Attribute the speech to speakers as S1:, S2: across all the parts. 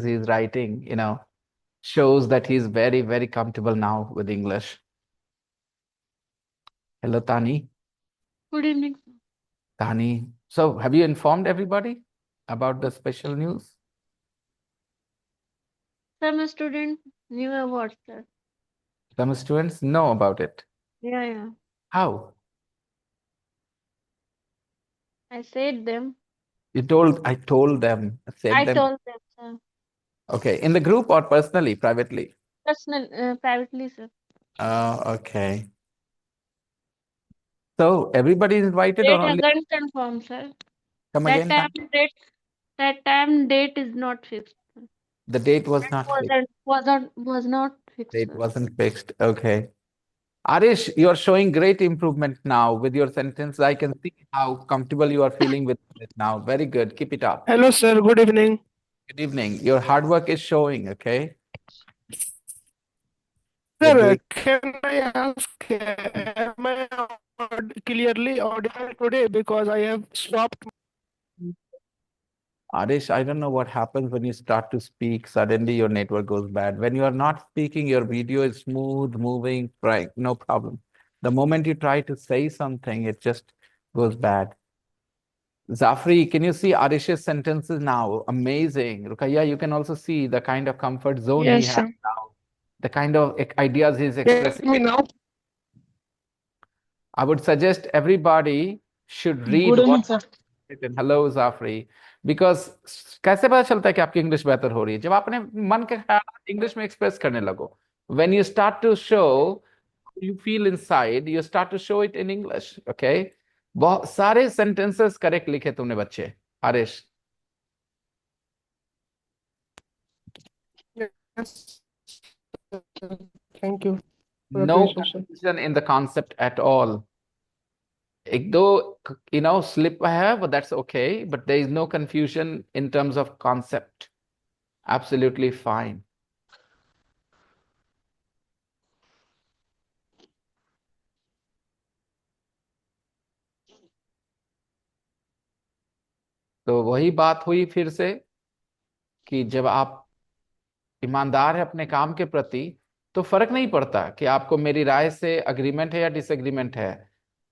S1: he's writing, shows that he's very, very comfortable now with English. Hello, Tani.
S2: Good evening.
S1: Tani. So, have you informed everybody about the special news?
S2: Some student knew about that.
S1: Some students know about it.
S2: Yeah.
S1: How?
S2: I said them.
S1: I told them, said
S2: I
S1: them.
S2: told them, sir.
S1: Okay, in the group or personally, privately?
S2: Privately, sir.
S1: Okay. So, everybody is invited or
S2: Date
S1: only?
S2: hasn't confirmed, sir.
S1: Come
S2: That
S1: again,
S2: time
S1: Tani?
S2: date. That time date is not fixed.
S1: The date was
S2: That
S1: not fixed.
S2: was not fixed,
S1: Date
S2: sir.
S1: wasn't fixed. Okay. Arish, you're showing great improvement now with your sentence. I can see how comfortable you are feeling with it now. Very good. Keep it up.
S3: Hello, sir. Good evening.
S1: Good evening. Your hard work is showing, okay? You're
S3: Sir,
S1: doing.
S3: can I ask, am I clearly audible today because I have stopped?
S1: Arish, I don't know what happens when you start to speak. Suddenly your network goes bad. When you are not speaking, your video is smooth, moving, right? No problem. The moment you try to say something, it just goes bad. Zafri, can you see Arish's sentences now? Amazing. Rukaya, you can also see the kind of comfort zone he
S2: Yes,
S1: has
S2: sir.
S1: now, the kind of ideas he's
S3: Get
S1: expressing.
S3: me now?
S1: I would suggest everybody should read
S3: Good
S1: what
S3: evening, sir.
S1: written. Hello, Zafri. Because कैसे पता चलता है कि आपकी English बेहतर हो रही है जब आपने मन के ख्याल इंग्लिश में एक्सप्रेस करने लगो. When you start to show, you feel inside, you start to show it in English. Okay? बहुत सारे sentences करेक्ट लिखे तुमने बच्चे. Harish.
S3: Yes. Thank you for
S1: No
S3: appreciation.
S1: confusion in the concept at all. एक दो, slip है, but that's okay. But there is no confusion in terms of concept. Absolutely fine. तो वही बात हुई फिर से कि जब आप ईमानदार है अपने काम के प्रति तो फर्क नहीं पड़ता कि आपको मेरी राय से अग्रीमेंट है या डिसएग्रीमेंट है.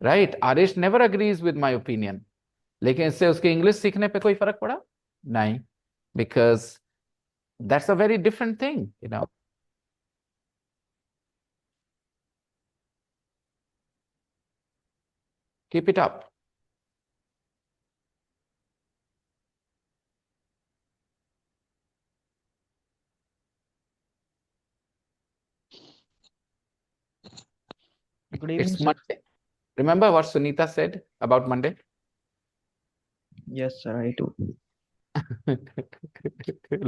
S1: Right? Aarish never agrees with my opinion. लेकिन इससे उसके इंग्लिश सीखने पे कोई फर्क पड़ा नहीं. Because that's a very different thing. Keep it up.
S4: Good evening,
S1: It's
S4: sir.
S1: Monday. Remember what Sunita said about Monday?
S4: Yes, sir, I do.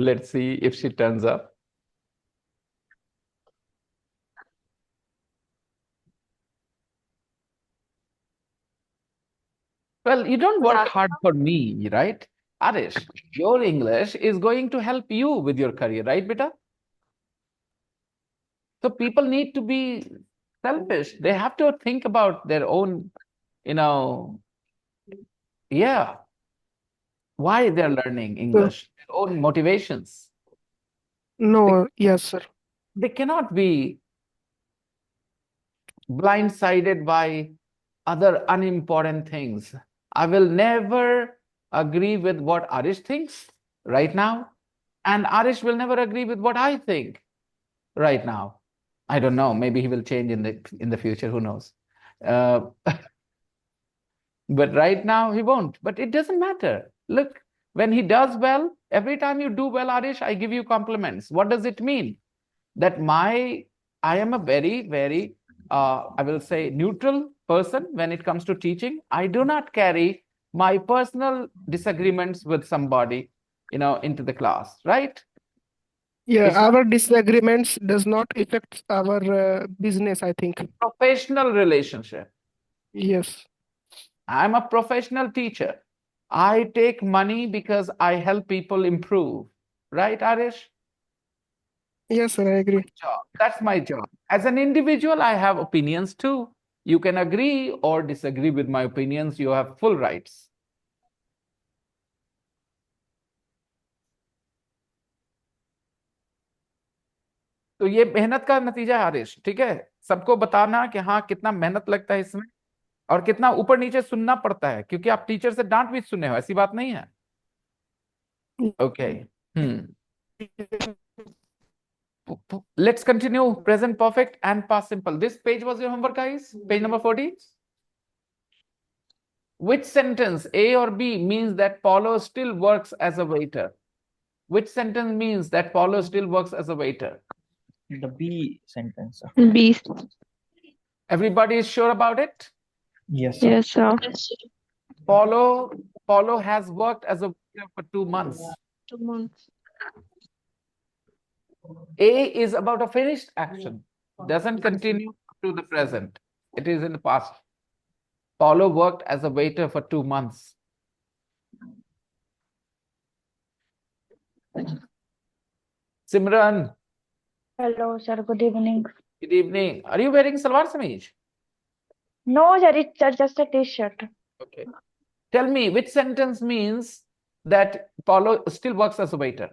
S1: Let's see if she turns up. Well, you don't work hard for me, right? Arish, your English is going to help you with your career, right, beta? So people need to be selfish. They have to think about their own, you know, yeah, why they're learning
S3: Sir,
S1: English, their own motivations. They,
S3: no, yes, sir.
S1: they cannot be blindsided by other unimportant things. I will never agree with what Arish thinks right now, and Arish will never agree with what I think right now. I don't know. Maybe he will change in the future. Who knows? Uh, but right now he won't. But it doesn't matter. Look, when he does well, every time you do well, Arish, I give you compliments. What does it mean? That I am a very, very, I will say, neutral person when it comes to teaching. I do not carry my personal disagreements with somebody, into the class, right?
S3: Yeah,
S1: It's not
S3: our disagreements does not affect our business, I think.
S1: professional relationship.
S3: Yes.
S1: I'm a professional teacher. I take money because I help people improve, right, Arish?
S3: Yes, sir, I agree.
S1: Job. That's my job. As an individual, I have opinions too. You can agree or disagree with my opinions. You have full rights. तो ये मेहनत का नतीजा है आरिश, ठीक है। सबको बताना कि हाँ कितना मेहनत लगता है इसमें, और कितना ऊपर नीचे सुनना पड़ता है, क्योंकि आप टीचर से डांट भी सुने हो, ऐसी बात नहीं है। Okay. Hmm. Let's continue. Present perfect and past simple. This page was your homework, guys. Page number 40. Which sentence, A or B, means that Paulo still works as a waiter? Which sentence means that Paulo still works as a waiter?
S4: The B sentence, sir.
S2: B.
S1: Everybody is sure about it?
S4: Yes, sir.
S2: Yes, sir.
S1: Paulo has worked as a waiter for 2 months.
S2: 2 months.
S1: A is about a finished action, doesn't continue to the present. It is in the past. Paulo worked as a waiter for 2 months. Simran,
S5: Hello, sir. Good evening.
S1: good evening. Are you wearing salwar kameez?
S5: No, sir. It's just a t-shirt.
S1: Okay. Tell me, which sentence means that Paulo still works as a waiter?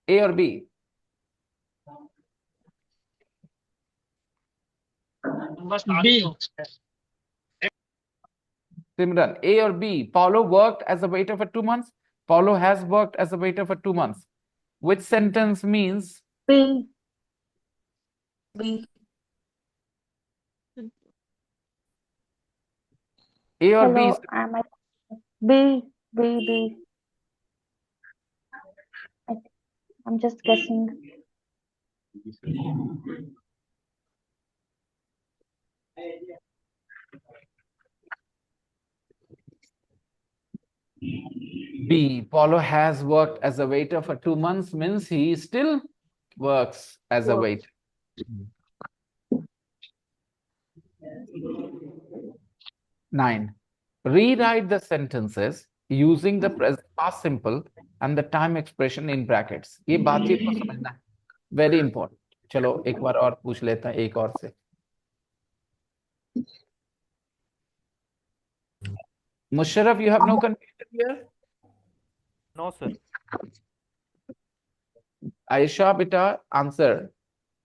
S1: A or B?
S3: B.
S1: Simran, A or B? Paulo worked as a waiter for 2 months. Paulo has worked as a waiter for 2 months. Which sentence means?
S5: B. B.
S1: A or B?
S5: Hello, am I B? B. B. I- I'm just guessing.
S1: B. Paulo has worked as a waiter for 2 months means he still works as a waiter. 9. Rewrite the sentences using the present past simple and the time expression in brackets. ये बातचीत को समझना है, very important. चलो एक बार और पूछ लेते हैं एक और से. Musharraf, you have no confusion here?
S6: No, sir.
S1: Aisha, beta, answer.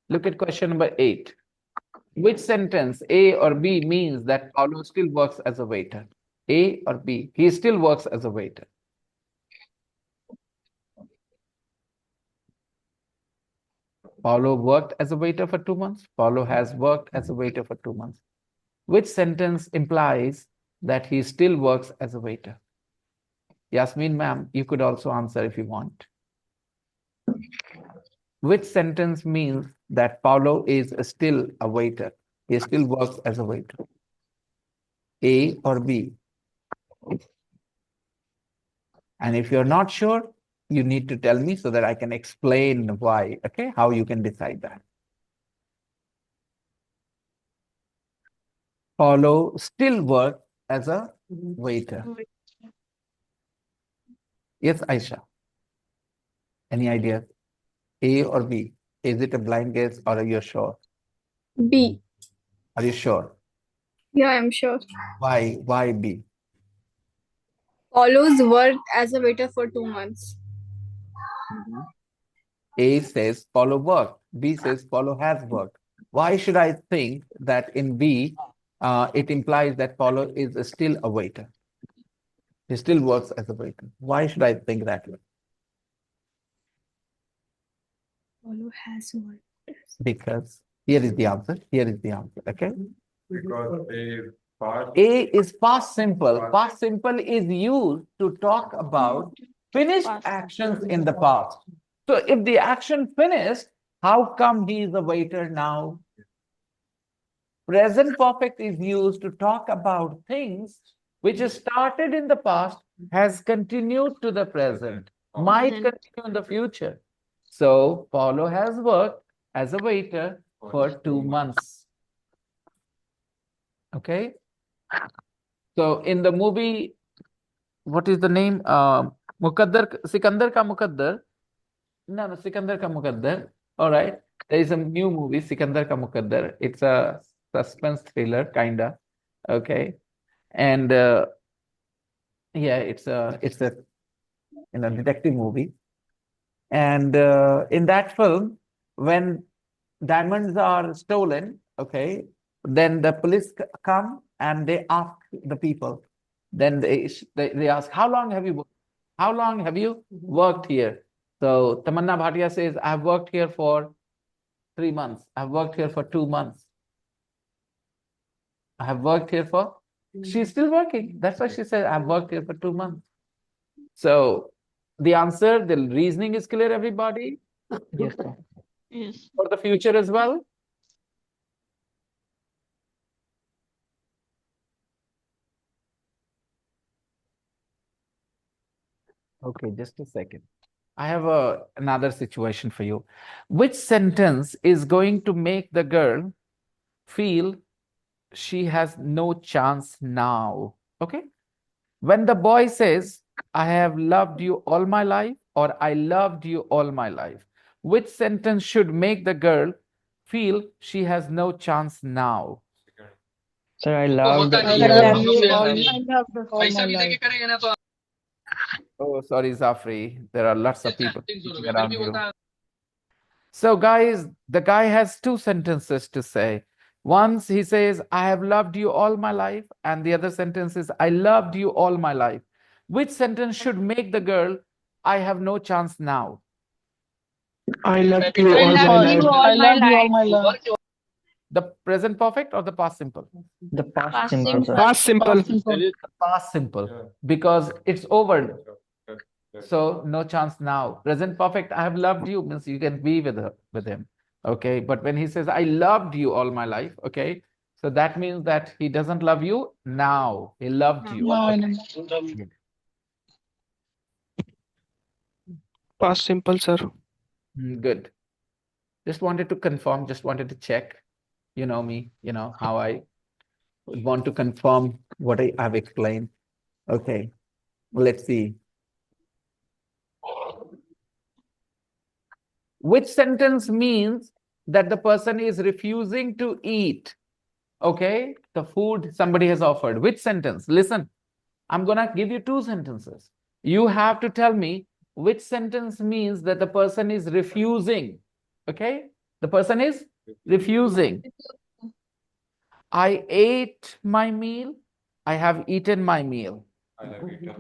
S1: Look at question number 8. Which sentence, A or B, means that Paulo still works as a waiter? A or B? He still works as a waiter. Paulo worked as a waiter for 2 months. Paulo has worked as a waiter for 2 months. Which sentence implies that he still works as a waiter? Yasmin, ma'am, you could also answer if you want. Which sentence means that Paulo is still a waiter? He still works as a waiter. A or B? And if you're not sure, you need to tell me so that I can explain why, okay? How you can decide that. Paulo still works as a waiter. Yes, Aisha. Any ideas? A or B? Is it a blind guess or are you sure?
S7: B.
S1: Are you sure?
S7: Yeah, I'm sure.
S1: Why? Why B?
S7: Paulo's worked as a waiter for 2 months.
S1: A says Paulo worked. B says Paulo has worked. Why should I think that in B, it implies that Paulo is still a waiter? He still works as a waiter. Why should I think that way?
S7: Paulo has worked.
S1: Because here is the answer. Here is the answer. Okay.
S8: Because
S1: A is past simple. Past simple is used to talk about finished actions in the past. So if the action finished, how come he is a waiter now? Present perfect is used to talk about things which started in the past, has continued to the present, might continue in the future. So Paulo has worked as a waiter for 2 months. Okay. So in the movie, what is the name? Muqaddar, Sikandar ka Muqaddar. No, Sikandar ka Muqaddar. All right. There is a new movie, Sikandar ka Muqaddar. It's a suspense thriller, kinda. Okay. And yeah, it's a detective movie. And in that film, when diamonds are stolen, okay, then the police come and they ask the people. Then they ask, how long have you worked here? So Tamanna Bhatia says, I have worked here for 3 months. I have worked here for 2 months. I have worked here for, she's still working. That's why she said, I've worked here for 2 months. So the answer, the reasoning is clear, everybody?
S4: Yes, sir.
S2: Yes.
S1: For the future as well? Okay, just a second. I have another situation for you. Which sentence is going to make the girl feel she has no chance now? Okay. When the boy says, I have loved you all my life, or I loved you all my life, which sentence should make the girl feel she has no chance now?
S4: Sir, I loved
S3: I
S4: you.
S3: love you all. I love all my life.
S1: Oh, sorry, Zafri. There are lots of people speaking around you. So, guys, the guy has two sentences to say. Once he says, I have loved you all my life, and the other sentence is, I loved you all my life. Which sentence should make the girl, I have no chance now?
S3: I love you
S2: I
S3: all
S2: love
S3: my
S2: you
S3: life.
S2: all
S3: I
S2: my
S3: love you all
S2: life.
S3: my life.
S1: The present perfect or the past simple?
S4: The past
S2: Past
S4: simple,
S2: simple.
S4: sir.
S3: Past simple.
S1: Past simple, because it's over. So no chance now. Present perfect, I have loved you, means you can be with him. Okay. But when he says, I loved you all my life, okay, so that means that he doesn't love you now. He loved you.
S3: No, I
S1: Okay.
S3: know. Past simple, sir.
S1: Good. Just wanted to confirm, just wanted to check. You know me, you know how I want to confirm what I've explained. Okay. Let's see. Which sentence means that the person is refusing to eat? Okay, the food somebody has offered. Which sentence? Listen, I'm gonna give you two sentences. You have to tell me which sentence means that the person is refusing. Okay, the person is refusing. I ate my meal. I have eaten my meal.
S4: I've eaten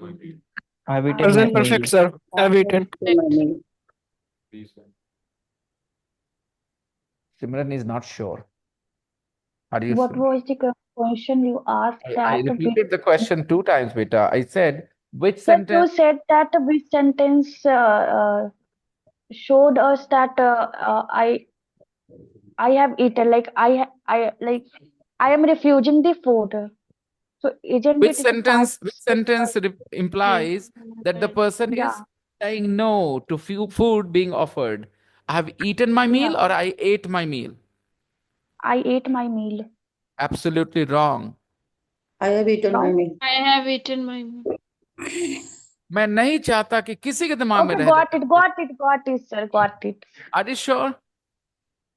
S4: my
S3: Present
S4: meal.
S3: perfect, sir. I've eaten.
S1: Simran is not sure. How do you
S5: What
S1: say?
S5: was the question you asked
S1: I
S5: that which,
S1: repeated the question 2 times, beta. I said, which
S5: sir, you
S1: sentence?
S5: said that which sentence showed us that I have eaten, like I am refusing the food. So isn't
S1: Which
S5: it the past?
S1: sentence implies that the person
S5: Yeah,
S1: is saying no to food being offered? I have eaten my
S5: yeah.
S1: meal or I ate my meal?
S5: I ate my meal.
S1: Absolutely wrong.
S8: I have eaten my
S5: Wrong?
S8: meal.
S2: I have eaten my meal.
S1: मैं नहीं चाहता कि किसी के दिमाग में
S5: Okay,
S1: रह
S5: got
S1: जाए.
S5: it, got it, got it, sir, got it.
S1: Are you sure?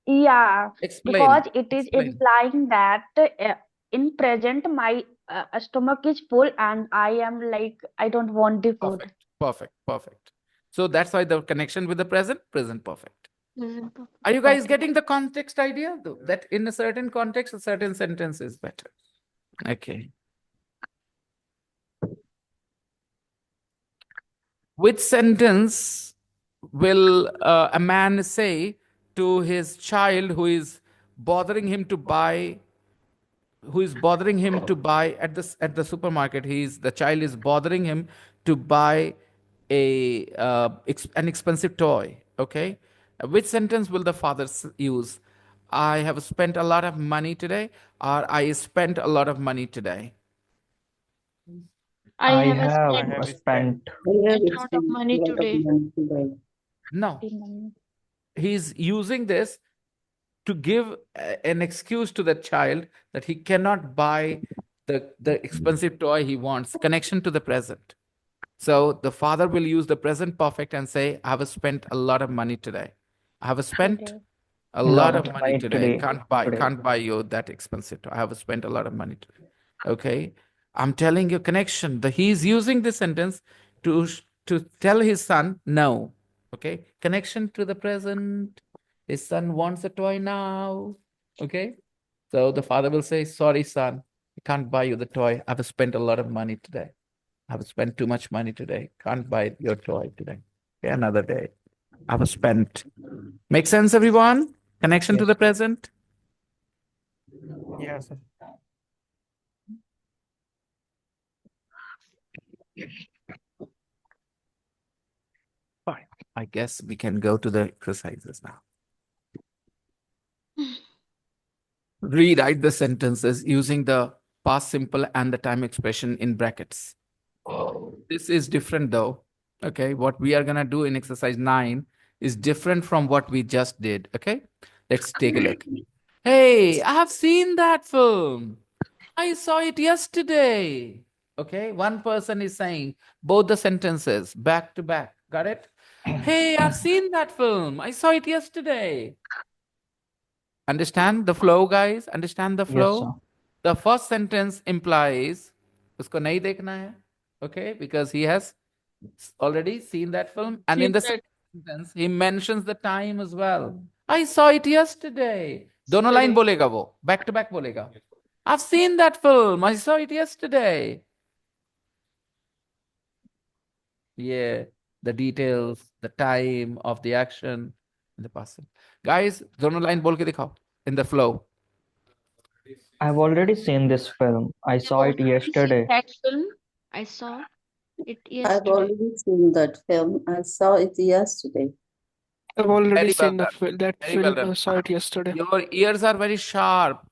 S5: Yeah,
S1: Explain.
S5: because it is
S1: Explain.
S5: implying that in present my stomach is full and I am like I don't want the food.
S1: Perfect. Perfect. Perfect. So that's why the connection with the present perfect.
S2: Present perfect.
S1: Are you guys
S5: Okay.
S1: getting the context idea? Though? That in a certain context, a certain sentence is better. Okay. Which sentence will a man say to his child who is bothering him to buy at the supermarket? The child is bothering him to buy an expensive toy. Okay, which sentence will the father use? I have spent a lot of money today, or I spent a lot of money today.
S2: I
S4: I
S2: have
S4: have
S2: spent
S4: spent.
S8: I have
S2: a lot of
S8: spent
S2: money
S8: a lot of
S2: today.
S8: money today.
S1: No,
S5: The money.
S1: he's using this to give an excuse to the child that he cannot buy the expensive toy he wants. Connection to the present. So the father will use the present perfect and say, I have spent a lot of money today. I have spent
S5: Today.
S1: a
S4: Lot
S1: lot
S4: of
S1: of money
S4: money
S1: today.
S4: today.
S1: Can't buy you that expensive toy. I have spent a lot of money today. Okay. I'm telling you connection. He's using this sentence to tell his son no. Okay. Connection to the present. His son wants a toy now. Okay. So the father will say, sorry, son, I can't buy you the toy. I've spent a lot of money today. I've spent too much money today. Can't buy your toy today. Okay, another day. I've spent. Make sense, everyone? Connection to
S4: Yes.
S1: the present?
S3: Yes, sir.
S1: Fine. I guess we can go to the exercises now. Rewrite the sentences using the past simple and the time expression in brackets. This is different though. Okay, what we are gonna do in exercise 9 is different from what we just did. Okay, let's take a look. Hey, I have seen that film. I saw it yesterday. Okay, one person is saying both the sentences back to back. Got it? Hey, I've seen that film. I saw it yesterday. Understand the flow, guys? Understand the
S4: Yes,
S1: flow?
S4: sir.
S1: The first sentence implies usko nahi dekhna hai. Okay, because he has already seen that film. And in the second sentence, he mentions the time as well. I saw it yesterday. दोनों line बोलेगा वो, back to back बोलेगा. I've seen that film. I saw it yesterday. Yeah, the details, the time of the action, in the past. Guys, दोनों line बोल के दिखाओ in the flow.
S4: I've already seen this film. I saw it yesterday.
S5: That film, I saw it
S8: I've
S5: yesterday.
S8: already seen that film. I saw it yesterday.
S3: I've already
S1: Very well
S3: seen
S1: done.
S3: that
S1: Very well
S3: film. I
S1: done.
S3: saw it yesterday.
S1: Your ears are very sharp,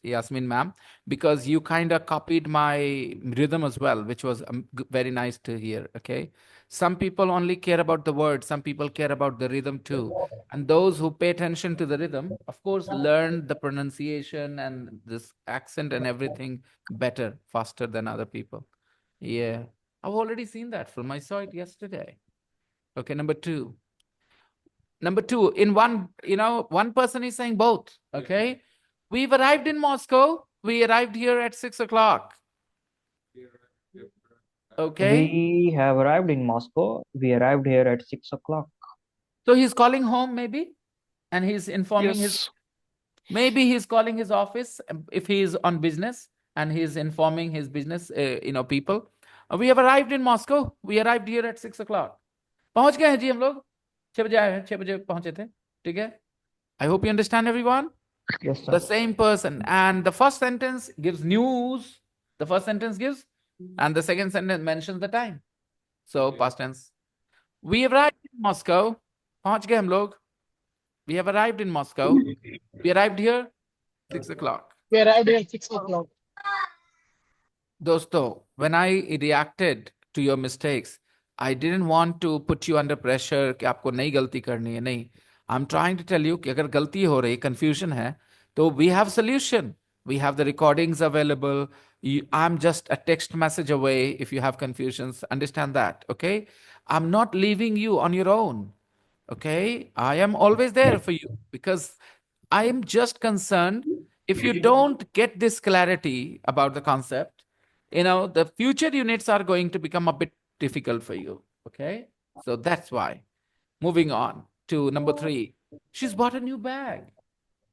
S1: Yasmin ma'am, because you kind of copied my rhythm as well, which was very nice to hear. Okay. Some people only care about the words, some people care about the rhythm too. And those who pay attention to the rhythm, of course, learn the pronunciation and this accent and everything better, faster than other people. Yeah. I've already seen that film. I saw it yesterday. Okay. Number two. Number two, in one, one person is saying both. Okay. We've arrived in Moscow. We arrived here at 6 o'clock. Okay.
S4: We have arrived in Moscow. We arrived here at 6 o'clock.
S1: So he's calling home maybe, and he's informing
S3: Yes.
S1: maybe he's calling his office if he is on business and he's informing his business, people. We have arrived in Moscow. We arrived here at 6 o'clock. पहुंच गए हैं जी हम लोग 6 बजे आए हैं 6 बजे पहुंचे थे ठीक है I hope you understand everyone.
S4: Yes, sir.
S1: The same person, and the first sentence gives news, the first sentence gives, and the second sentence mentions the time. So past tense. We arrived in Moscow. पहुंच गए हम लोग. We have arrived in Moscow. We arrived here 6 o'clock.
S3: We arrived here at 6 o'clock.
S1: Dosto, when I reacted to your mistakes, I didn't want to put you under pressure कि आपको नई गलती करनी है नहीं. I'm trying to tell you कि अगर गलती हो रही, confusion है, तो we have solution. We have the recordings available. I'm just a text message away if you have confusions. Understand that, okay? I'm not leaving you on your own, okay? I am always there for you because I am just concerned if you don't get this clarity about the concept, the future units are going to become a bit difficult for you, okay? So that's why. Moving on to number 3. She's bought a new bag.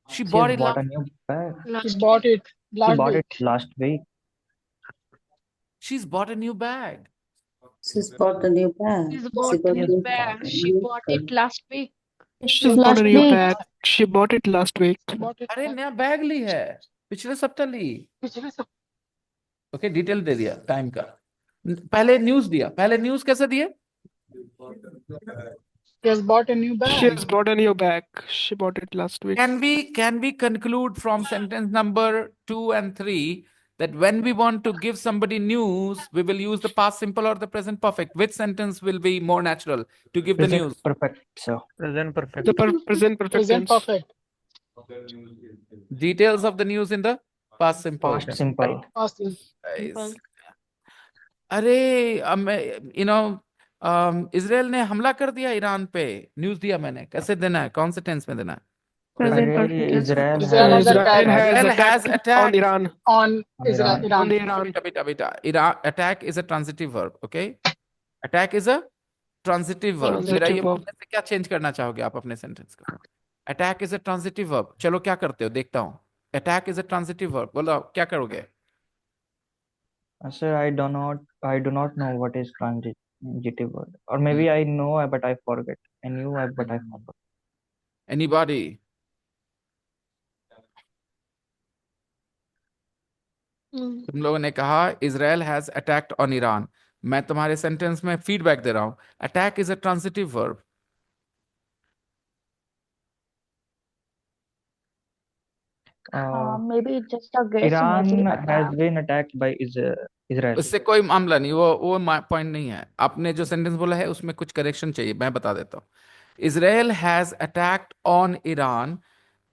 S1: She
S4: She
S1: bought
S4: has
S1: it
S4: bought
S1: last
S4: a new bag.
S3: She bought it
S4: She
S3: last
S4: bought
S3: week.
S4: it last week.
S1: She's bought a new bag.
S8: She's bought a new bag.
S5: She's
S8: She
S5: bought
S8: got
S5: a
S8: a
S5: new bag. She
S8: new
S5: bought
S8: bag.
S5: it last week.
S3: She bought
S5: Last
S3: a new
S5: week.
S3: bag. She bought it last week.
S1: अरे नया bag ली है पिछले सप्ताह ली. Okay detail दे दिया time का. पहले news दिया. पहले न्यूज़ कैसे दिए?
S3: She has bought a new bag. She has bought a new bag. She bought it last week.
S1: Can we conclude from sentence number 2 and 3 that when we want to give somebody news, we will use the past simple or the present perfect? Which sentence will be more natural to give the
S4: Present
S1: news?
S4: perfect, sir.
S6: Present perfect.
S3: The present perfect tense.
S1: Details of the news in the past simple.
S4: Past simple.
S3: Past tense.
S1: Guys. अरे Israel ने हमला कर दिया Iran पे. News दिया मैंने. कैसे देना है? कौन से टेंस में देना है?
S5: Present
S4: अरे
S5: perfect tense.
S4: Israel
S3: Israel
S4: has
S1: has
S3: has
S1: attacked
S3: on Iran. On
S4: Iran.
S3: Iran. On Iran.
S1: Beta. Attack is a transitive verb. Okay. Attack is a transitive verb. मेरा ये
S3: Transitive verb.
S1: बोलने से क्या change करना चाहोगे आप अपने सेंटेंस को? Attack is a transitive verb. चलो क्या करते हो देखता हूँ। Attack is a transitive verb, बोलो क्या करोगे?
S4: Sir, I do not know what is transitive word, or
S1: Hmm.
S4: maybe I know but I forget. I knew but I forgot.
S1: Anybody? तुम लोगों ने कहा Israel has attacked on Iran. मैं तुम्हारे sentence में फीडबैक दे रहा हूं। Attack is a transitive verb.
S5: Maybe it's just a guess. Maybe
S4: Iran has been attacked by Israel.
S1: उससे कोई मामला नहीं, वो पॉइंट नहीं है। आपने जो सेंटेंस बोला है उसमें कुछ करेक्शन चाहिए, मैं बता देता हूँ। Israel has attacked on Iran.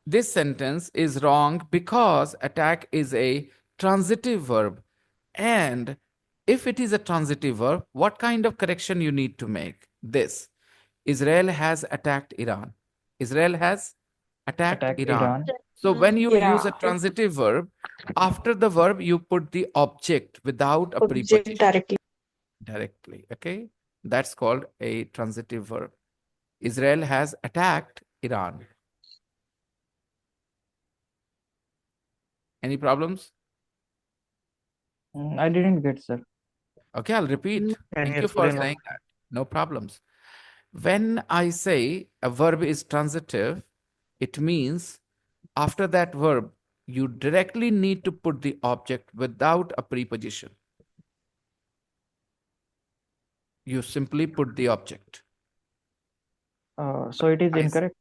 S1: This sentence is wrong because attack is a transitive verb. And if it is a transitive verb, what kind of correction you need to make? This. Israel has attacked Iran. Israel has attacked
S4: Attacked
S1: Iran.
S4: Iran.
S1: So when you
S7: Yeah.
S1: use a transitive verb, after the verb, you put the object without a
S7: Object
S1: preposition
S7: directly.
S1: directly. Okay? That's called a transitive verb. Israel has attacked Iran. Any problems?
S4: I didn't get, sir.
S1: Okay, I'll repeat.
S4: Can
S1: Thank
S4: you
S1: you for
S4: explain?
S1: saying that. No problems. When I say a verb is transitive, it means after that verb, you directly need to put the object without a preposition. You simply put the object.
S4: So it is
S1: I s-
S4: incorrect.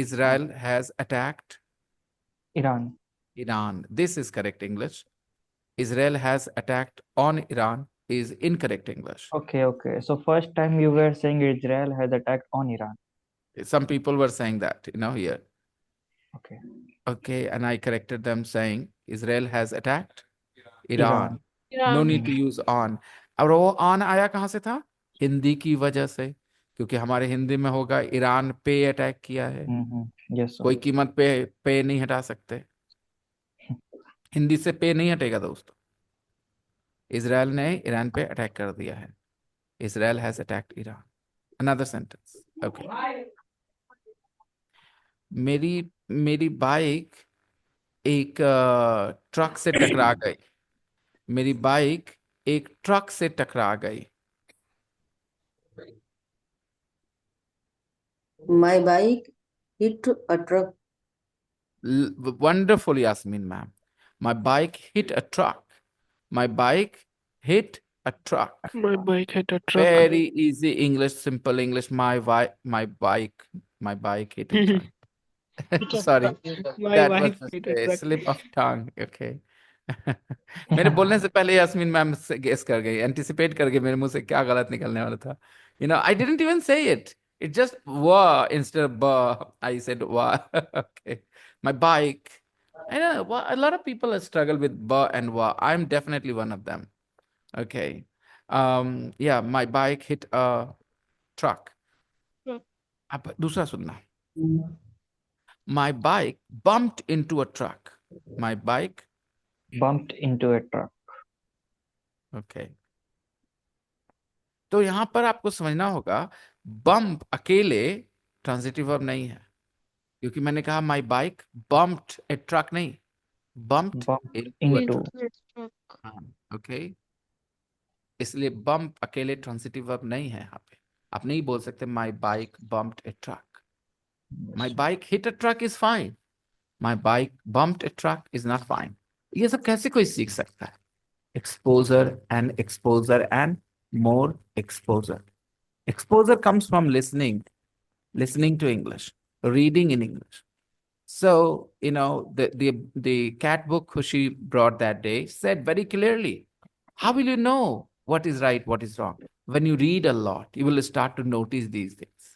S1: Israel has attacked
S4: Iran.
S1: Iran. This is correct English. Israel has attacked on Iran is incorrect English.
S4: Okay. So first time you were saying Israel has attacked on Iran.
S1: Some people were saying that, here.
S4: Okay.
S1: Okay, and I corrected them saying Israel has attacked
S4: Iran.
S1: Iran. No need to use on. और वो on आया कहाँ से था? हिंदी की वजह से, क्योंकि हमारे हिंदी में होगा ईरान पे अटैक किया है।
S4: Yes, sir.
S1: कोई कीमत पे नहीं हटा सकते। हिंदी से पे नहीं हटेगा दोस्तों। इजराइल ने ईरान पे अटैक कर दिया है। Israel has attacked Iran. Another sentence. Okay. मेरी मेरी बाइक एक ट्रक से टकरा गई। मेरी बाइक एक ट्रक से टकरा गई।
S8: My bike hit a truck.
S1: Wonderful, Yasmin ma'am. My bike hit a truck. My bike hit a truck.
S3: My bike hit a truck.
S1: Very easy English, simple English. My bike hit a truck. Sorry,
S3: My
S1: that was
S3: bike hit a
S1: a
S3: truck.
S1: slip of tongue. Okay. मेरे बोलने से पहले Yasmin ma'am guess कर गई, anticipate कर गई मेरे मुंह से क्या गलत निकलने वाला था। I didn't even say it. It just wa instead of ba. I said wa. Okay. My bike. I know a lot of people struggle with ba and wa. I'm definitely one of them. Okay. Yeah, my bike hit a truck. अब दूसरा सुनना। My bike bumped into a truck. My bike.
S4: Bumped into a truck.
S1: Okay. तो यहां पर आपको समझना होगा, bump अकेले ट्रांजिटिव वर्ब नहीं है, क्योंकि मैंने कहा my bike bumped a truck नहीं, bumped
S4: Bumped
S1: into a
S4: into.
S1: Truck. Okay, इसलिए बम्प अकेले ट्रांजिटिव वर्ब नहीं है यहाँ पे। आप नहीं बोल सकते my bike bumped a truck. My bike hit a truck is fine, my bike bumped a truck is not fine. ये सब कैसे कोई सीख सकता है? Exposure and more exposure. Exposure comes from listening to English, reading in English. So, the cat book who she brought that day said very clearly, how will you know what is right, what is wrong? When you read a lot, you will start to notice these things.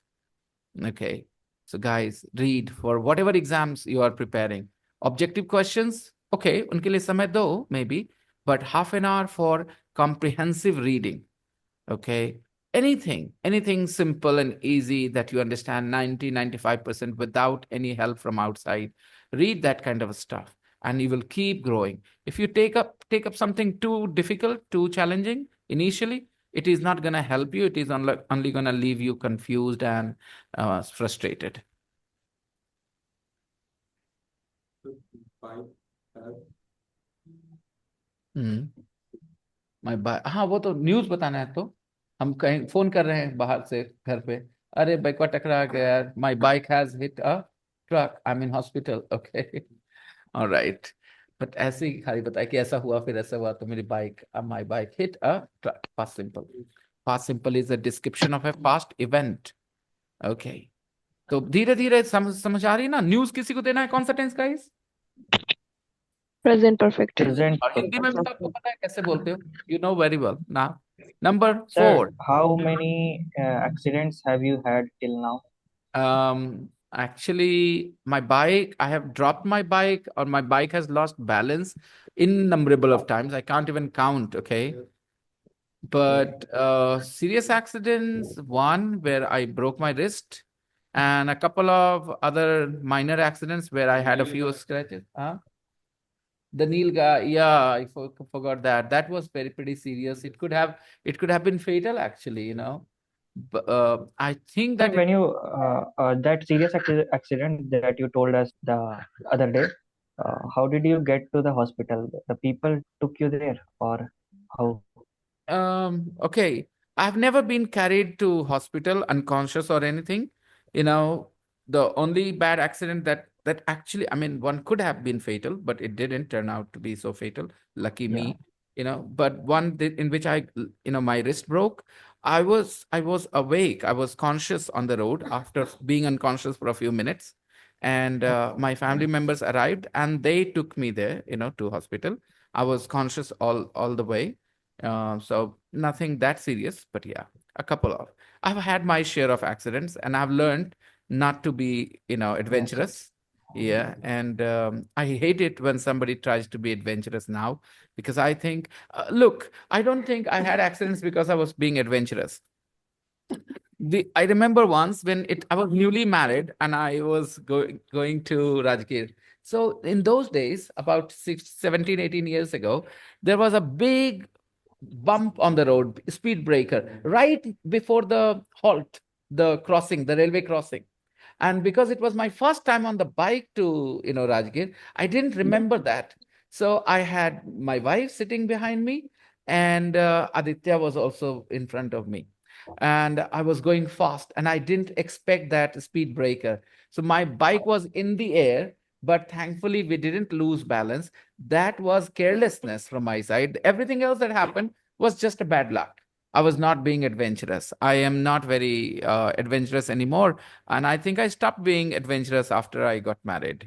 S1: Okay. So guys, read for whatever exams you are preparing. Objective questions, okay, उनके लिए समय दो, maybe, but half an hour for comprehensive reading. Okay. Anything simple and easy that you understand 95% without any help from outside. Read that kind of stuff and you will keep growing. If you take up something too difficult, too challenging initially, it is not going to help you. It is only going to leave you confused and frustrated. My bike, हाँ वो तो news बताना है, तो हम कहीं phone कर रहे हैं बाहर से घर पे, अरे बाइक का टकरा गया, my bike has hit a truck, I am in hospital, okay, alright. But ऐसे ही खाली बताया कि ऐसा हुआ, फिर ऐसा हुआ, तो मेरी bike, my bike hit a truck, past simple. Past simple is a description of A past event, okay. तो धीरे धीरे समझ आ रही है ना। न्यूज किसी को देना है, कौन सा tense guys?
S2: Present perfect.
S4: Present
S1: और हिंदी में भी तो
S4: perfect.
S1: आपको पता है कैसे बोलते हो, यू नो वेरी वेल ना। Number
S4: Sir,
S1: 4,
S4: how many accidents have you had till now?
S1: actually my bike, I have dropped my bike, or my bike has lost balance innumerable of times, I can't even count, okay. But serious accidents, one where I broke my wrist, and a couple of other minor accidents where I had a few scratches. Huh? The Neil guy, yeah, I forgot that. That was pretty serious. It could have been fatal, actually, you know. I think
S4: Sir,
S1: that
S4: when you that serious accident that you told us the other day, how did you get to the hospital? The people took you there, or how?
S1: Okay, I've never been carried to hospital unconscious or anything. You know, the only bad accident that actually, I mean, one could have been fatal, but it didn't turn out to be so fatal. Lucky
S4: Yeah.
S1: me, you know. But one in which my wrist broke. I was awake. I was conscious on the road after being unconscious for a few minutes, and my family members arrived and they took me there, to hospital. I was conscious all the way. So nothing that serious, but yeah, a couple of. I've had my share of accidents, and I've learned not to be, adventurous. Yeah, and I hate it when somebody tries to be adventurous now, because I think, look, I don't think I had accidents because I was being adventurous. I remember once when I was newly married and I was going to Rajgir. So in those days, about 17, 18 years ago, there was a big bump on the road, speed breaker, right before the halt, the crossing, the railway crossing. And because it was my first time on the bike to, Rajgir, I didn't remember that. So I had my wife sitting behind me, and Aditya was also in front of me. And I was going fast, and I didn't expect that speed breaker. So my bike was in the air, but thankfully we didn't lose balance. That was carelessness from my side. Everything else that happened was just a bad luck. I was not being adventurous. I am not very adventurous anymore. And I think I stopped being adventurous after I got married.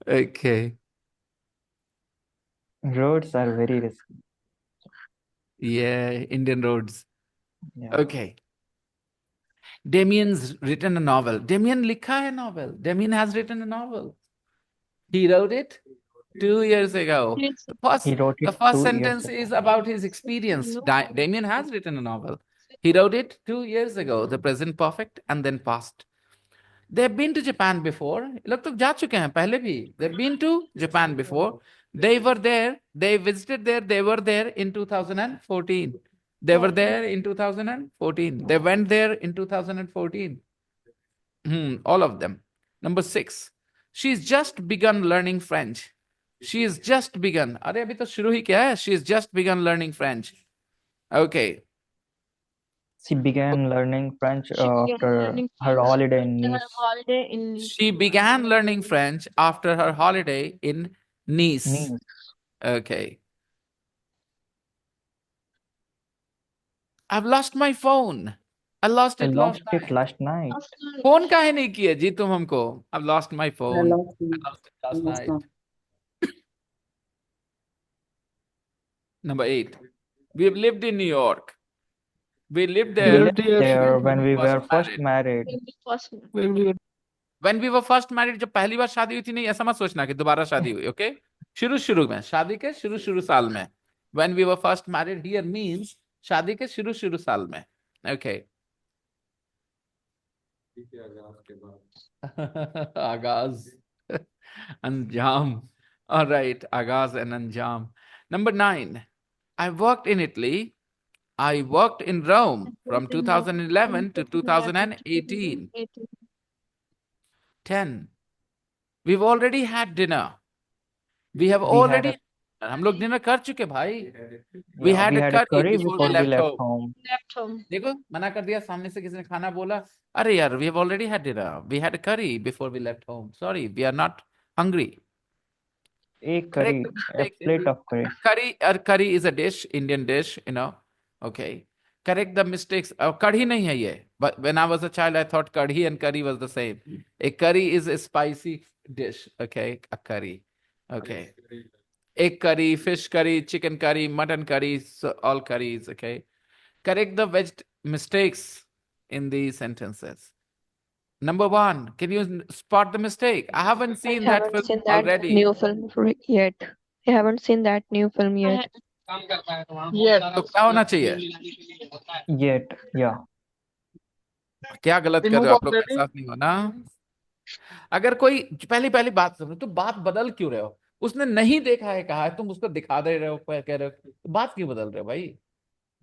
S1: Okay.
S4: Roads are very risky.
S1: Yeah, Indian roads.
S4: Yeah.
S1: Okay. Damien's written a novel. Damien likha hai novel. Damien has written a novel. He wrote it 2 years ago.
S2: Yes.
S4: He wrote
S1: The
S4: it
S1: first
S4: 2 years
S1: sentence
S4: ago.
S1: is about his experience.
S2: No.
S1: Damien has written a novel. He wrote it 2 years ago, the present perfect and then past. They've been to Japan before. लोग तो जा चुके हैं पहले भी. They've been to Japan before. They were there. They visited there. They were there in 2014. They were there in 2014. They went there in 2014. All of them. Number 6. She's just begun learning French. She has just begun. अरे अभी तो शुरू ही किया है. She's just begun learning French. Okay.
S4: She began learning French
S2: She began
S4: after
S2: learning
S4: her
S2: French
S4: holiday in
S2: after her
S4: Nice.
S2: holiday in Nice.
S1: She began learning French after her holiday in Nice.
S4: Nice.
S1: Okay. I've lost my phone. I lost
S4: I
S1: it
S4: lost
S1: last
S4: it
S1: night.
S4: last night.
S1: Phone काहे नहीं किए जी तुम हमको? I've lost my
S8: I
S1: phone.
S8: lost
S1: I
S8: it
S1: lost it last
S8: last
S1: night.
S8: night.
S1: Number 8. We've lived in New York. We lived
S4: We
S1: there
S4: lived there when we
S1: first
S4: were first
S1: married.
S4: married.
S3: When we were
S1: When we were first married, जब पहली बार शादी हुई थी, नहीं ऐसा मत सोचना कि दोबारा शादी हुई, okay? शुरू में, शादी के शुरू साल में. When we were first married here means शादी के शुरू साल में. Okay. आगाज अंजाम. All right, आगाज and अंजाम. Number 9. I worked in Italy. I worked in Rome from 2011 to 2018. 10. We've already had dinner. We have
S4: We had
S1: already.
S4: a
S1: हम लोग डिनर कर चुके भाई. We
S4: yeah,
S1: had
S4: we
S1: a
S4: had a
S1: curry
S4: curry
S1: before we
S4: before we
S1: left
S4: left
S1: home.
S4: home.
S2: Left home.
S1: देखो मना कर दिया, सामने से किसी ने खाना बोला, अरे यार we have already had dinner. We had a curry before we left home. Sorry, we are not hungry.
S4: A
S1: Correct
S4: curry,
S1: the
S4: a
S1: mistakes in
S4: plate
S1: the
S4: of curry.
S1: curry is a dish, Indian dish, Okay. Correct the mistakes. Kadhi nahi hai ye. But when I was a child, I thought kadhi and curry was the same. A curry is a spicy dish. Okay, a curry. Okay. Egg curry, fish curry, chicken curry, mutton curry, so all curries. Okay. Correct the mistakes in these sentences. Number 1, can you spot the mistake? I haven't seen that
S9: Haven't
S1: film
S9: seen that
S1: already.
S9: new film yet. I haven't seen that new film yet.
S1: तो क्या होना चाहिए?
S4: Yet, yeah.
S1: क्या गलत कर रहे हो आप लोग? मेरे साथ नहीं हो ना. अगर कोई पहली पहली बात सुनो तो बात बदल क्यों रहे हो? उसने नहीं देखा है कहा है, तुम उसको दिखा दे रहे हो, कह रहे हो, तो बात क्यों बदल रहे हो भाई?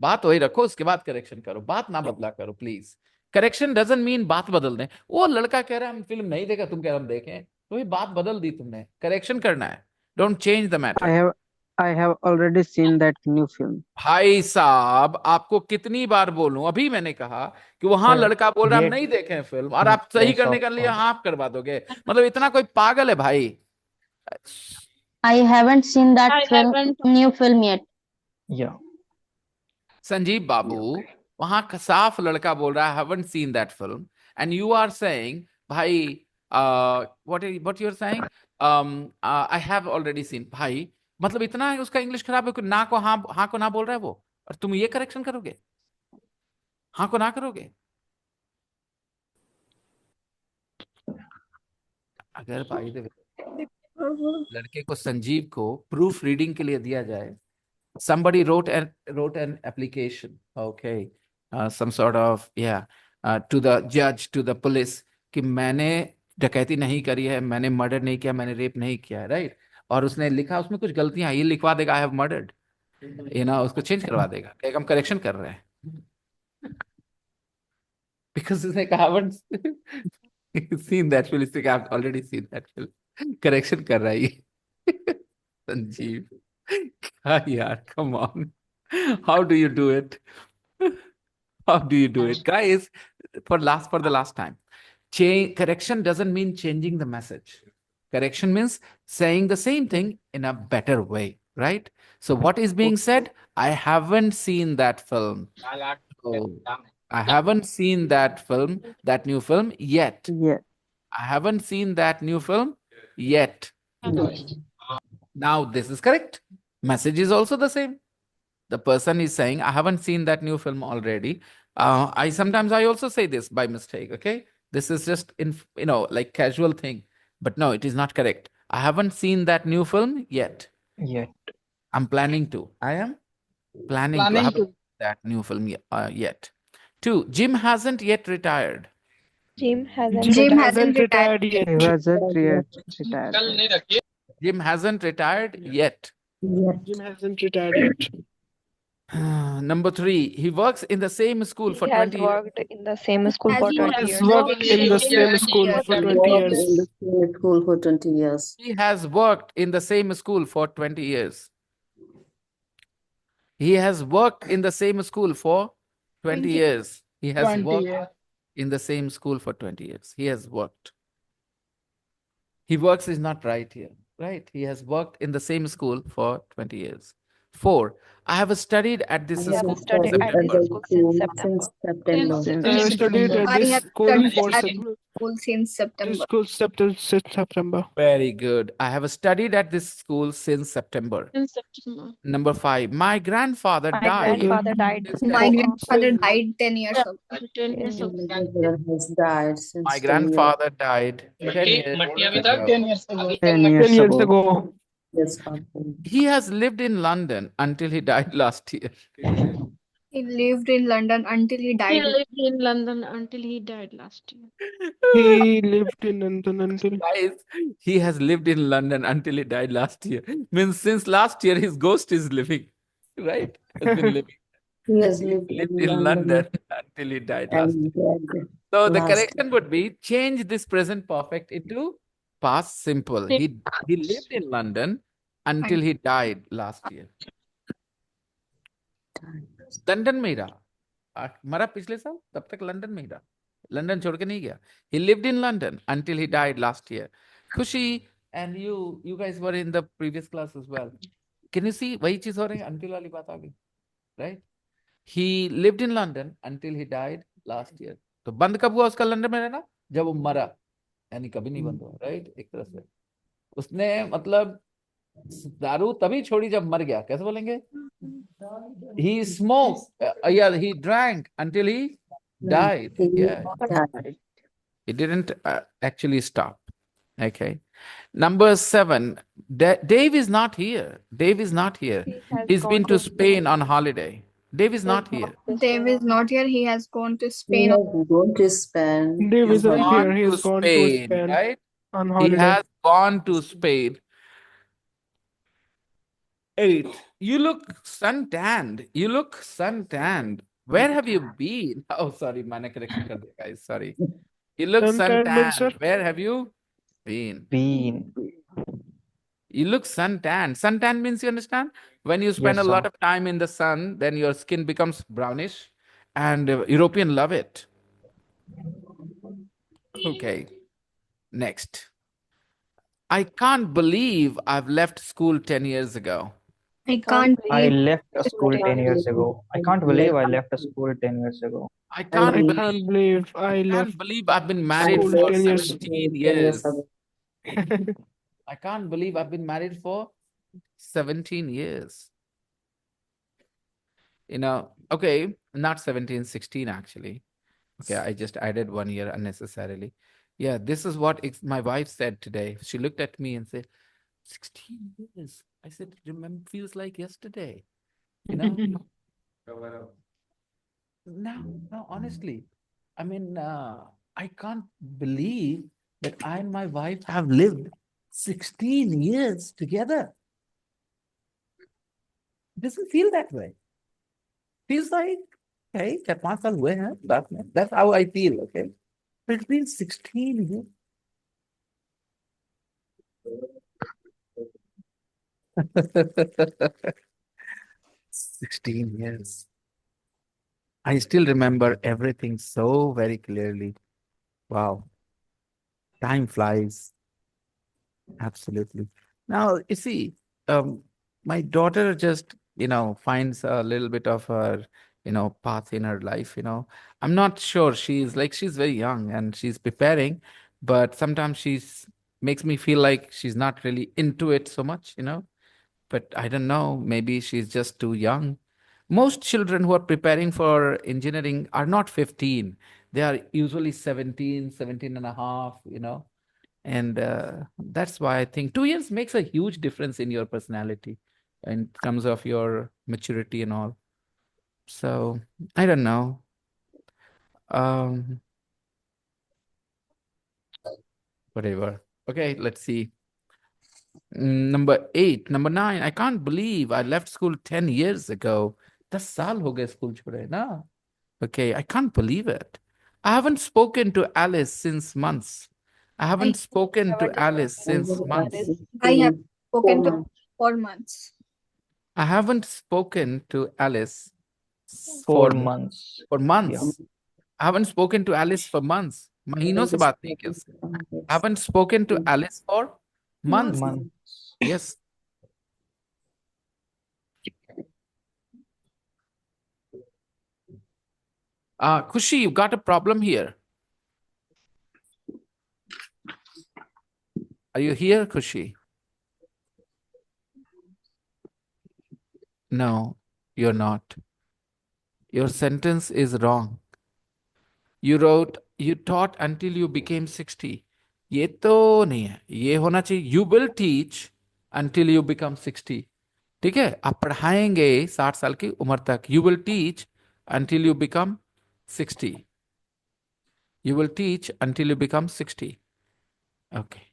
S1: बात वही रखो, उसके बाद करेक्शन करो, बात ना बदला करो प्लीज. करेक्शन डजंट मीन बात बदल दें. वो लड़का कह रहा है हम फिल्म नहीं देखा, तुम कह रहे हम देखें, तो ये बात बदल दी तुमने. करेक्शन करना है. Don't change the matter.
S3: I have already seen that new film.
S1: भाई साहब, आपको कितनी बार बोलूं? अभी मैंने कहा कि वहां
S4: Sir,
S1: लड़का बोल रहा हम
S4: yet
S1: नहीं देखे हैं फिल्म, और
S4: in
S1: आप सही
S4: place
S1: करने
S4: of
S1: के लिए हाँ आप करवा दोगे. मतलब इतना कोई पागल है भाई?
S5: I haven't seen that
S2: I haven't.
S5: new film yet.
S4: yeah.
S1: Sanjeev बाबू, वहां का साफ लड़का बोल रहा है haven't seen that film, and you are saying भाई what you're saying, I have already seen. भाई मतलब इतना है उसका इंग्लिश खराब है कि ना को हाँ को ना बोल रहा है वो, और तुम ये करेक्शन करोगे? हाँ को ना करोगे? अगर भाई लड़के को, संजीव को प्रूफ रीडिंग के लिए दिया जाए, somebody wrote an application, okay, some sort of, yeah, to the judge, to the police, कि मैंने डकैती नहीं करी है, मैंने मर्डर नहीं किया, मैंने रेप नहीं किया है, राइट? और उसने लिखा, उसमें कुछ गलतियां, ये लिखवा देगा आई हैव मर्डर्ड, उसको चेंज करवा देगा, कहेगा हम करेक्शन कर रहे हैं. बिकॉज उसने कहा haven't seen that film, इसने कहा I've already seen that film. Correction कर रहा है ये. संजीव, हाँ यार, come on. How do you do it? How do you do it? Guys, for the last time. Correction doesn't mean changing the message. Correction means saying the same thing in a better way, right? So what is being said? I haven't seen that film. Oh, I haven't seen that film, that new film yet.
S3: Yeah.
S1: I haven't seen that new film yet. Now this is correct. Message is also the same. The person is saying, I haven't seen that new film already. I sometimes also say this by mistake. Okay, this is just like casual thing, but no, it is not correct. I haven't seen that new film yet.
S4: Yet.
S1: I'm planning to. I am planning to. I haven't seen that new film yet. 2, Jim hasn't yet retired.
S9: Jim hasn't
S7: Jim
S9: retired.
S7: hasn't retired
S3: He
S7: yet.
S3: wasn't yet retired.
S1: Jim hasn't retired yet.
S3: Jim hasn't retired yet.
S1: Number 3, he works in the same school for
S9: He has
S1: 20 years.
S9: worked in the same school
S7: Has
S9: for
S7: he
S9: 20
S7: has
S9: years.
S3: Worked in the same school for 20
S8: Worked
S3: years.
S8: in the same school for 20 years.
S1: He has worked in the same school for 20 years. He has worked in the same school for 20 years. He has worked in the same school for 20 years. He has worked. He works is not right here, right? He has worked in the same school for 20 years. 4, I have studied at this
S9: I have
S1: school
S9: studied
S1: since
S9: at
S1: September.
S9: this school since
S8: Since
S9: September.
S8: September.
S3: I have studied at
S7: I
S3: this
S7: have
S3: school
S7: studied
S3: for
S7: at
S3: September.
S7: school since September.
S3: Since September.
S1: Very good. I have studied at this school since September.
S2: In September.
S1: Number 5, my grandfather
S9: My
S1: died.
S9: grandfather died
S1: since
S7: My
S1: 10
S7: grandfather died 10 years ago.
S2: 10 years
S8: My
S2: ago.
S8: grandfather has died since
S1: My
S8: 10 years.
S1: grandfather died 10 years ago.
S3: 10 years ago.
S8: Yes, okay.
S1: He has lived in London until he died last year.
S7: He lived in London until he
S2: He
S7: died.
S2: lived in London until he died last year.
S3: He lived in London until.
S1: Guys, he has lived in London until he died last year. Means since last year, his ghost is living, right? Has been living.
S8: He has
S1: He
S8: lived
S1: lived
S8: in
S1: in London
S8: London
S1: until he died last year.
S8: and died
S1: So the
S8: last
S1: correction would be change this present perfect into past simple. He lived in London until he died last year.
S8: time.
S1: London में ही रहा मरा पिछले साल तब तक London में ही रहा London छोड़ के नहीं गया he lived in London until he died last year. Kushi and you guys were in the previous class as well. Can you see वही चीज हो रही है until वाली बात आ गई right. He lived in London until he died last year. तो बंद कब हुआ उसका लंदन में रहना जब वो मरा यानी कभी नहीं बंद हुआ राइट एक तरह से उसने मतलब दारू तभी छोड़ी जब मर गया कैसे बोलेंगे he smoked yeah he drank until he died
S8: He
S1: yeah
S8: died.
S1: he didn't actually stop okay number 7 Dave is not here Dave is not here
S9: He has
S1: he's been
S9: gone
S1: to
S9: to
S1: Spain on holiday Dave is not here
S7: Dave is not here. He has gone to
S8: He
S7: Spain.
S8: has gone to Spain
S3: Dave
S1: he's
S8: on
S3: isn't
S8: holiday.
S3: here.
S1: gone
S3: He
S1: to
S3: has gone to
S1: Spain
S3: Spain
S1: right
S3: on
S1: he
S3: holiday.
S1: has gone to Spain 8 you look suntanned you look suntanned where have you been oh sorry मैंने correction कर दिया guys sorry you look
S3: Sometime means, sir.
S1: suntanned where have you been
S4: Been.
S1: you look suntan suntan means you understand when you spend
S4: Yes,
S1: a
S4: sir.
S1: lot of time in the sun then your skin becomes brownish and European love it okay next I can't believe I've left school 10 years ago
S7: I
S9: can't
S7: can't
S4: I
S9: believe
S4: left a school 10 years ago. I can't believe I left a school 10 years ago.
S1: I
S8: I
S1: can't
S3: I
S8: leave.
S3: can't
S1: believe
S3: believe I
S1: I can't
S3: left
S1: believe I've been
S8: I
S1: married
S3: school
S1: for
S3: 10 years.
S1: 17
S8: 10 years
S1: years.
S8: ago.
S1: I can't believe I've been married for 17 years. You know, okay, not 17, 16 actually. Okay, I just added 1 year unnecessarily. Yeah, this is what my wife said today. She looked at me and said, 16 years. I said, remember, feels like yesterday. You know? No, honestly. I mean, I can't believe that I and my wife have lived 16 years together. It doesn't feel that way. Feels like, okay, 4-5 साल हुए हैं साथ में. That's how I feel, okay? But it's been 16 years. Sixteen years. I still remember everything so very clearly. Wow. Time flies. Absolutely. Now, you see, my daughter just, finds a little bit of her, path in her life, I'm not sure. She's very young and she's preparing, but sometimes she's makes me feel like she's not really into it so much, but I don't know, maybe she's just too young. Most children who are preparing for engineering are not 15. They are usually 17, 17 and a half, and that's why I think 2 years makes a huge difference in your personality in terms of your maturity and all. So I don't know. Um, whatever. Okay, let's see. Number 8, number 9. I can't believe I left school 10 years ago. 10 साल हो गए school छोड़े ना. Okay, I can't believe it. I haven't spoken to Alice since months. I haven't spoken to Alice since months.
S7: I have spoken to
S8: 4 months.
S7: 4 months.
S1: I haven't spoken to Alice
S4: 4
S1: for
S4: months.
S1: for
S4: Yeah.
S1: months. I haven't spoken to Alice for months. महीनों से बात नहीं की उससे. I haven't spoken to Alice for months.
S4: Months.
S1: Yes. Kushi, you got a problem here. Are you here, Kushi? No, you're not. Your sentence is wrong. You wrote, you taught until you became 60. ये तो नहीं है. ये होना चाहिए. You will teach until you become 60. ठीक है? आप पढ़ाएंगे 60 साल की उम्र तक. You will teach until you become 60. You will teach until you become 60. Okay.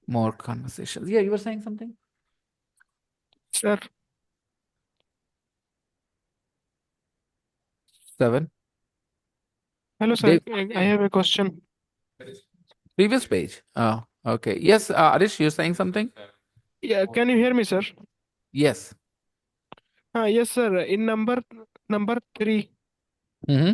S1: More conversations. Yeah, you were saying something?
S3: Sir,
S1: 7.
S3: hello, sir.
S1: Dave,
S3: I have a question.
S1: previous page. Oh, okay. Yes, Arish, you're saying something?
S3: Yeah, can you hear me, sir?
S1: Yes.
S3: Yes, sir. In number 3,
S1: Mm-hmm.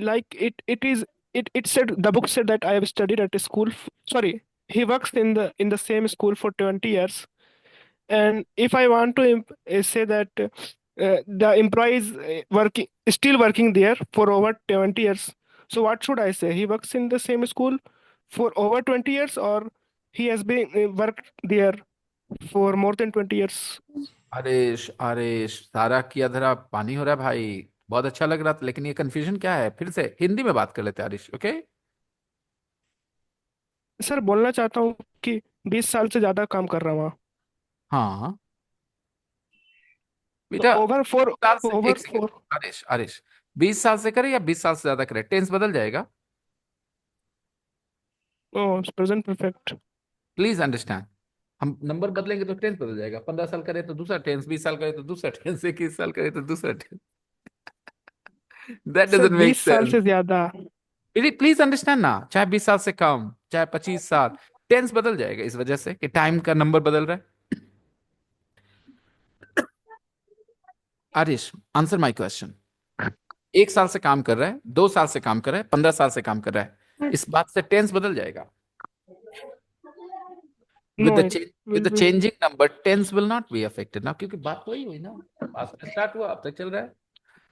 S3: like it said, the book said that I have studied at a school. Sorry, he works in the same school for 20 years. And if I want to say that the employee is still working there for over 20 years, so what should I say? He works in the same school for over 20 years, or he has been worked there for more than 20 years?
S1: आरेश आरेश सारा की अधरा पानी हो रहा है भाई। बहुत अच्छा लग रहा था, लेकिन ये कंफ्यूजन क्या है? फिर से हिंदी में बात कर लेते हैं आरिश। ओके।
S3: सर, बोलना चाहता हूँ कि 20 साल से ज्यादा काम कर रहा हूँ वहाँ।
S1: हाँ
S3: तो
S1: बेटा,
S3: ओवर फोर
S1: साल से
S3: ओवर
S1: एक सेकंड।
S3: फोर
S1: आरिश आरिश 20 साल से करे या 20 साल से ज्यादा करे, टेंस बदल जाएगा।
S3: Present perfect.
S1: Please understand. हम नंबर बदलेंगे तो टेंस बदल जाएगा। 15 साल करे तो दूसरा टेंस, 20 साल करे तो दूसरा टेंस, 21 साल करे तो दूसरा tense. That
S3: sir,
S1: doesn't make
S3: 20 साल
S1: सेंस।
S3: से ज्यादा।
S1: प्लीज अंडरस्टैंड ना, चाहे 20 साल से कम, चाहे 25 साल, टेंस बदल जाएगा इस वजह से कि टाइम का नंबर बदल रहा है। Aarish, answer my question. 1 साल से काम कर रहा है, 2 साल से काम कर रहा है, 15 साल से काम कर रहा है, इस बात से टेंस बदल जाएगा।
S3: No,
S1: with the
S3: it
S1: change with
S3: will
S1: the
S3: be.
S1: changing number, tense will not be affected ना, क्योंकि बात वही हुई ना। बात स्टार्ट हुआ, अब तक चल रहा है।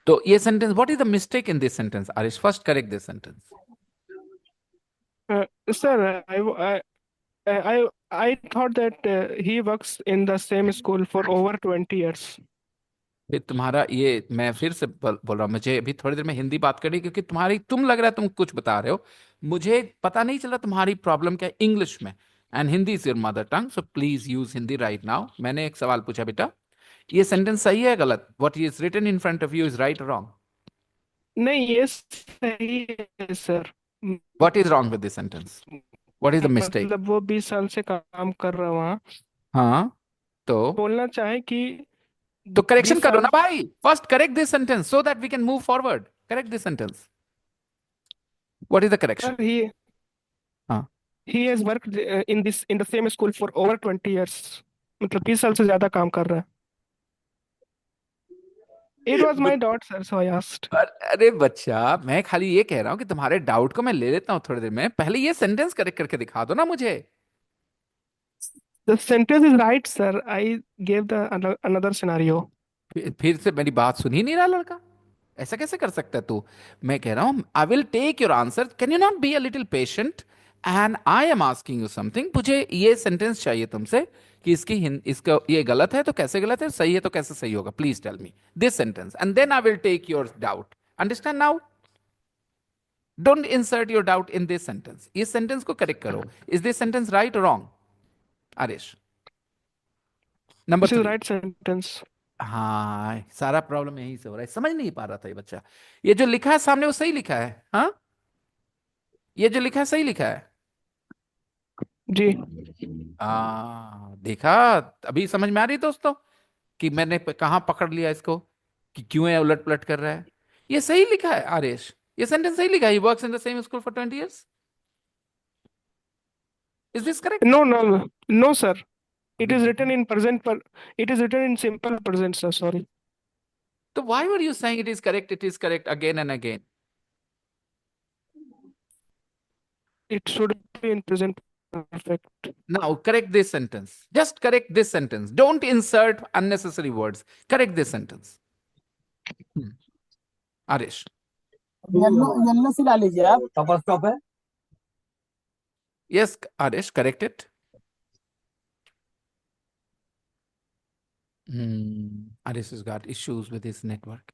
S1: तो ये sentence, what is the mistake in this sentence? Aarish, first correct this sentence.
S3: Sir, I thought that he works in the same school for over 20 years.
S1: फिर तुम्हारा ये, मैं फिर से बोल रहा हूँ, मुझे अभी थोड़ी देर में हिंदी बात करनी है, क्योंकि तुम लग रहा है तुम कुछ बता रहे हो, मुझे पता नहीं चला तुम्हारी प्रॉब्लम क्या है इंग्लिश में। And Hindi is your mother tongue, so please use Hindi right now. मैंने एक सवाल पूछा बेटा, ये सेंटेंस सही है गलत? What is written in front of you is right और रॉन्ग?
S3: नहीं, ये सही है sir.
S1: What is wrong with this sentence? What is the mistake?
S3: मतलब वो 20 साल से काम कर रहा है वहाँ।
S1: हाँ, तो
S3: बोलना चाहे कि
S1: करेक्शन
S3: 20
S1: करो
S3: साल
S1: ना भाई। First correct this sentence so that we can move forward. Correct this sentence. What is the correction?
S3: Sir,
S1: हाँ,
S3: he has worked in the same school for over 20 years. मतलब 20 साल से ज्यादा काम कर रहा है। It was my doubt, sir, so I asked.
S1: अरे बच्चा, मैं खाली ये कह रहा हूँ कि तुम्हारे डाउट को मैं ले लेता हूँ थोड़ी देर में। पहले ये सेंटेंस करेक्ट करके दिखा दो ना मुझे।
S3: The sentence is right, sir. I gave the another scenario.
S1: फिर से मेरी बात सुन ही नहीं रहा लड़का। ऐसा कैसे कर सकता है तू? मैं कह रहा हूं I will take your answer, can you not be a little patient? And I am asking you something. मुझे ये सेंटेंस चाहिए तुमसे कि इसका ये गलत है तो कैसे गलत है, सही है तो कैसे सही होगा। Please tell me this sentence and then I will take your doubt. Understand now? Don't insert your doubt in this sentence. इस सेंटेंस को करेक्ट करो। इज दिस सेंटेंस राइट और wrong? Aarish, number
S3: This is
S1: 3।
S3: right sentence.
S1: हाँ, सारा problem यहीं से हो रहा है। समझ नहीं पा रहा था ये बच्चा। ये जो लिखा है सामने वो सही लिखा है? हाँ, ये जो लिखा है सही लिखा है?
S3: जी।
S1: देखा? अभी समझ में आ रही दोस्तों कि मैंने कहाँ पकड़ लिया इसको, कि क्यों है उलट पलट कर रहा है। ये सही लिखा है आरेश, ये सेंटेंस सही लिखा है। He works in the same school for 20 years। Is this correct?
S3: No, no, no, no, sir. It
S1: अभी
S3: is written in present, it is written in simple present, sir. Sorry.
S1: तो why were you saying it is correct again and again?
S3: It should be in present perfect.
S1: Now correct this sentence. Just correct this sentence. Don't insert unnecessary words. Correct this sentence. Arish.
S10: Yellow से डाल लीजिए आप।
S6: First stop है।
S1: Yes, Arish, correct it. Arish has got issues with his network.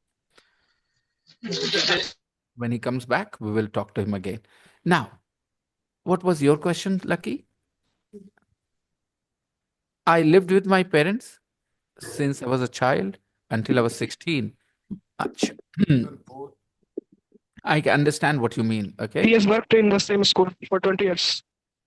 S1: When he comes back, we will talk to him again. Now, what was your question, Lucky? I lived with my parents since I was a child until I was 16. Achha. I can understand what you mean.
S3: He
S1: Okay.
S3: has worked in the same school for 20 years.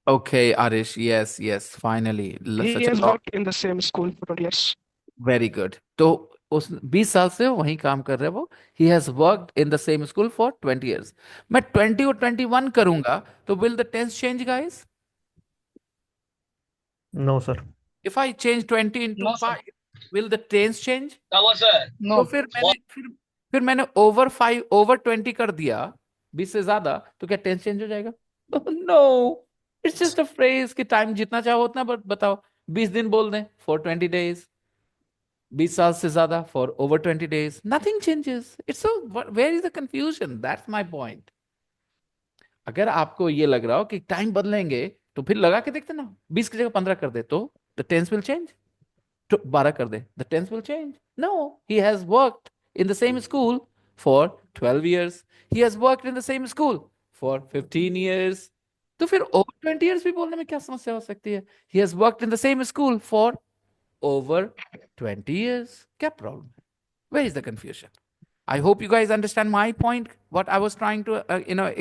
S1: Okay, Arish. Yes, yes. Finally,
S3: He
S1: such a
S3: has
S1: long.
S3: worked in the same school for 20 years.
S1: Very good. तो उस 20 साल से वहीं काम कर रहे हैं वो. He has worked in the same school for 20 years. मैं 20 और 21 करूंगा तो will the tense change, guys?
S6: No, sir.
S1: If I change 20 into 5, will the tense change?
S10: No.
S1: तो फिर मैंने ओवर 5 ओवर 20 कर दिया 20 से ज्यादा, तो क्या टेंस चेंज हो जाएगा? No, it's just a phrase कि टाइम जितना चाहो उतना बताओ. 20 दिन बोल दें फॉर 20 डेज, 20 साल से ज्यादा for over 20 days, nothing changes. It's so, where is the confusion? That's my point. अगर आपको ये लग रहा हो कि टाइम बदलेंगे तो फिर लगा के देखते ना, 20 की जगह 15 कर दे तो द टेंस विल चेंज. तो 12 कर दे, the tense will change. No, he has worked in the same school for 12 years. He has worked in the same school for 15 years. तो फिर ओवर 20 years भी बोलने में क्या समस्या हो सकती है? ही has worked in the same school for over 20 years. क्या प्रॉब्लम है? Where is the confusion? I hope you guys understand my point, what I was trying to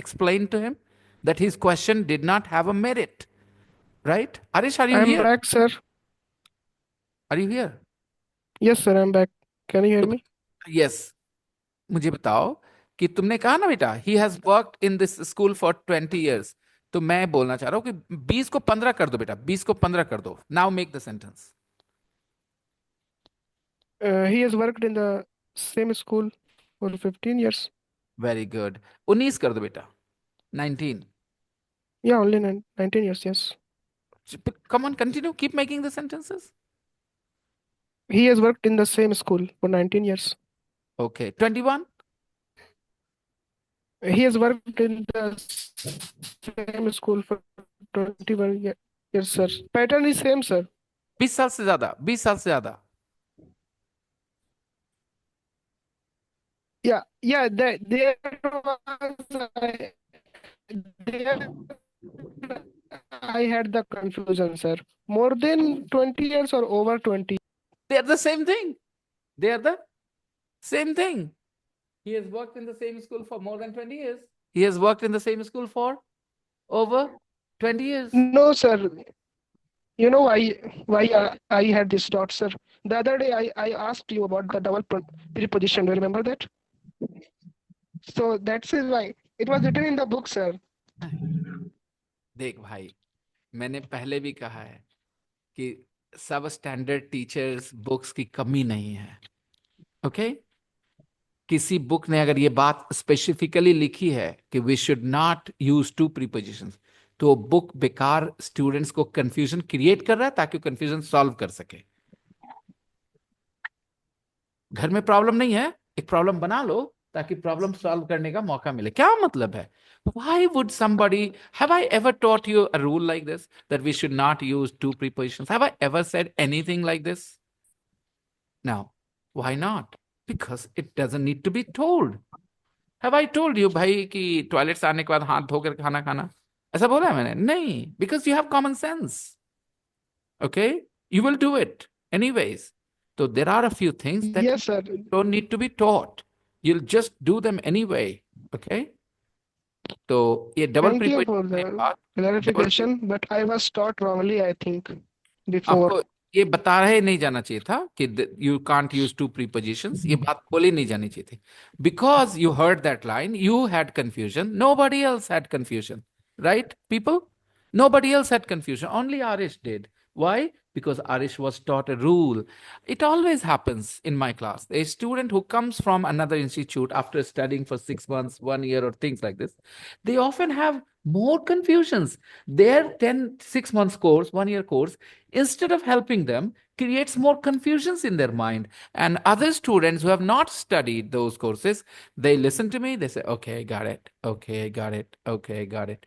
S1: explain to him, that his question did not have a merit. Right? Arish, are you
S3: I'm
S1: here?
S3: back, sir.
S1: Are you here?
S3: Yes, sir, I'm back. Can you hear me?
S1: Yes. मुझे बताओ कि तुमने कहा ना बेटा, he has worked in this school for 20 years. तो मैं बोलना चाह रहा हूँ कि 20 को 15 कर दो बेटा, 20 को 15 कर दो. Now make the sentence.
S3: He has worked in the same school for 15 years.
S1: Very good. 19 कर दो बेटा, 19.
S3: Yeah, only 19 years, yes.
S1: Come on, continue. Keep making the sentences.
S3: He has worked in the same school for 19 years.
S1: Okay. 21.
S3: He has worked in the same school for 21 years, sir. Pattern is same, sir.
S1: 20 साल से ज्यादा, 20 साल से ज्यादा.
S3: Yeah, there I had the confusion, sir. More than 20 years or over 20?
S1: They are the same thing. They are the same thing. He has worked in the same school for more than 20 years. He has worked in the same school for over 20 years.
S3: No, sir. You know why I had this doubt, sir. The other day I asked you about the double preposition. Do you remember that? So that's why it was written in the book, sir.
S1: देख भाई, मैंने पहले भी कहा है कि सब standard teachers books की कमी नहीं है. ओके? किसी बुक ने अगर ये बात स्पेसिफिकली लिखी है कि we should not use two prepositions, तो बुक बेकार स्टूडेंट्स को कंफ्यूजन क्रिएट कर रहा है ताकि कंफ्यूजन सॉल्व कर सके. घर में प्रॉब्लम नहीं है, एक प्रॉब्लम बना लो ताकि प्रॉब्लम सॉल्व करने का मौका मिले. क्या मतलब है? Why would somebody, have I ever taught you a rule like this, that we should not use two prepositions? Have I ever said anything like this? No. Why not? Because it doesn't need to be told. Have I told you भाई कि toilet से आने के बाद हाथ धोकर खाना खाना? ऐसा बोला है मैंने? नहीं. Because you have common sense. Okay? You will do it anyways. So there are a few things that
S3: Yes, sir.
S1: don't need to be taught. You'll just do them anyway. Okay? तो ये double
S3: Thank you for
S1: preposition के
S3: the
S1: बाद
S3: clarification, but I was taught wrongly, I think, before.
S1: आपको ये बता रहे नहीं जाना चाहिए था कि you can't use two prepositions. ये बात बोली नहीं जानी चाहिए थी. Because you heard that line, you had confusion. Nobody else had confusion. Right people? Nobody else had confusion. Only Arish did. Why? Because Arish was taught a rule. It always happens in my class. A student who comes from another institute after studying for 6 months, 1 year, or things like this, they often have more confusions. Their 6 months course, 1 year course, instead of helping them, creates more confusions in their mind. And other students who have not studied those courses, they listen to me, they say, okay, I got it. Okay, I got it. Okay, I got it.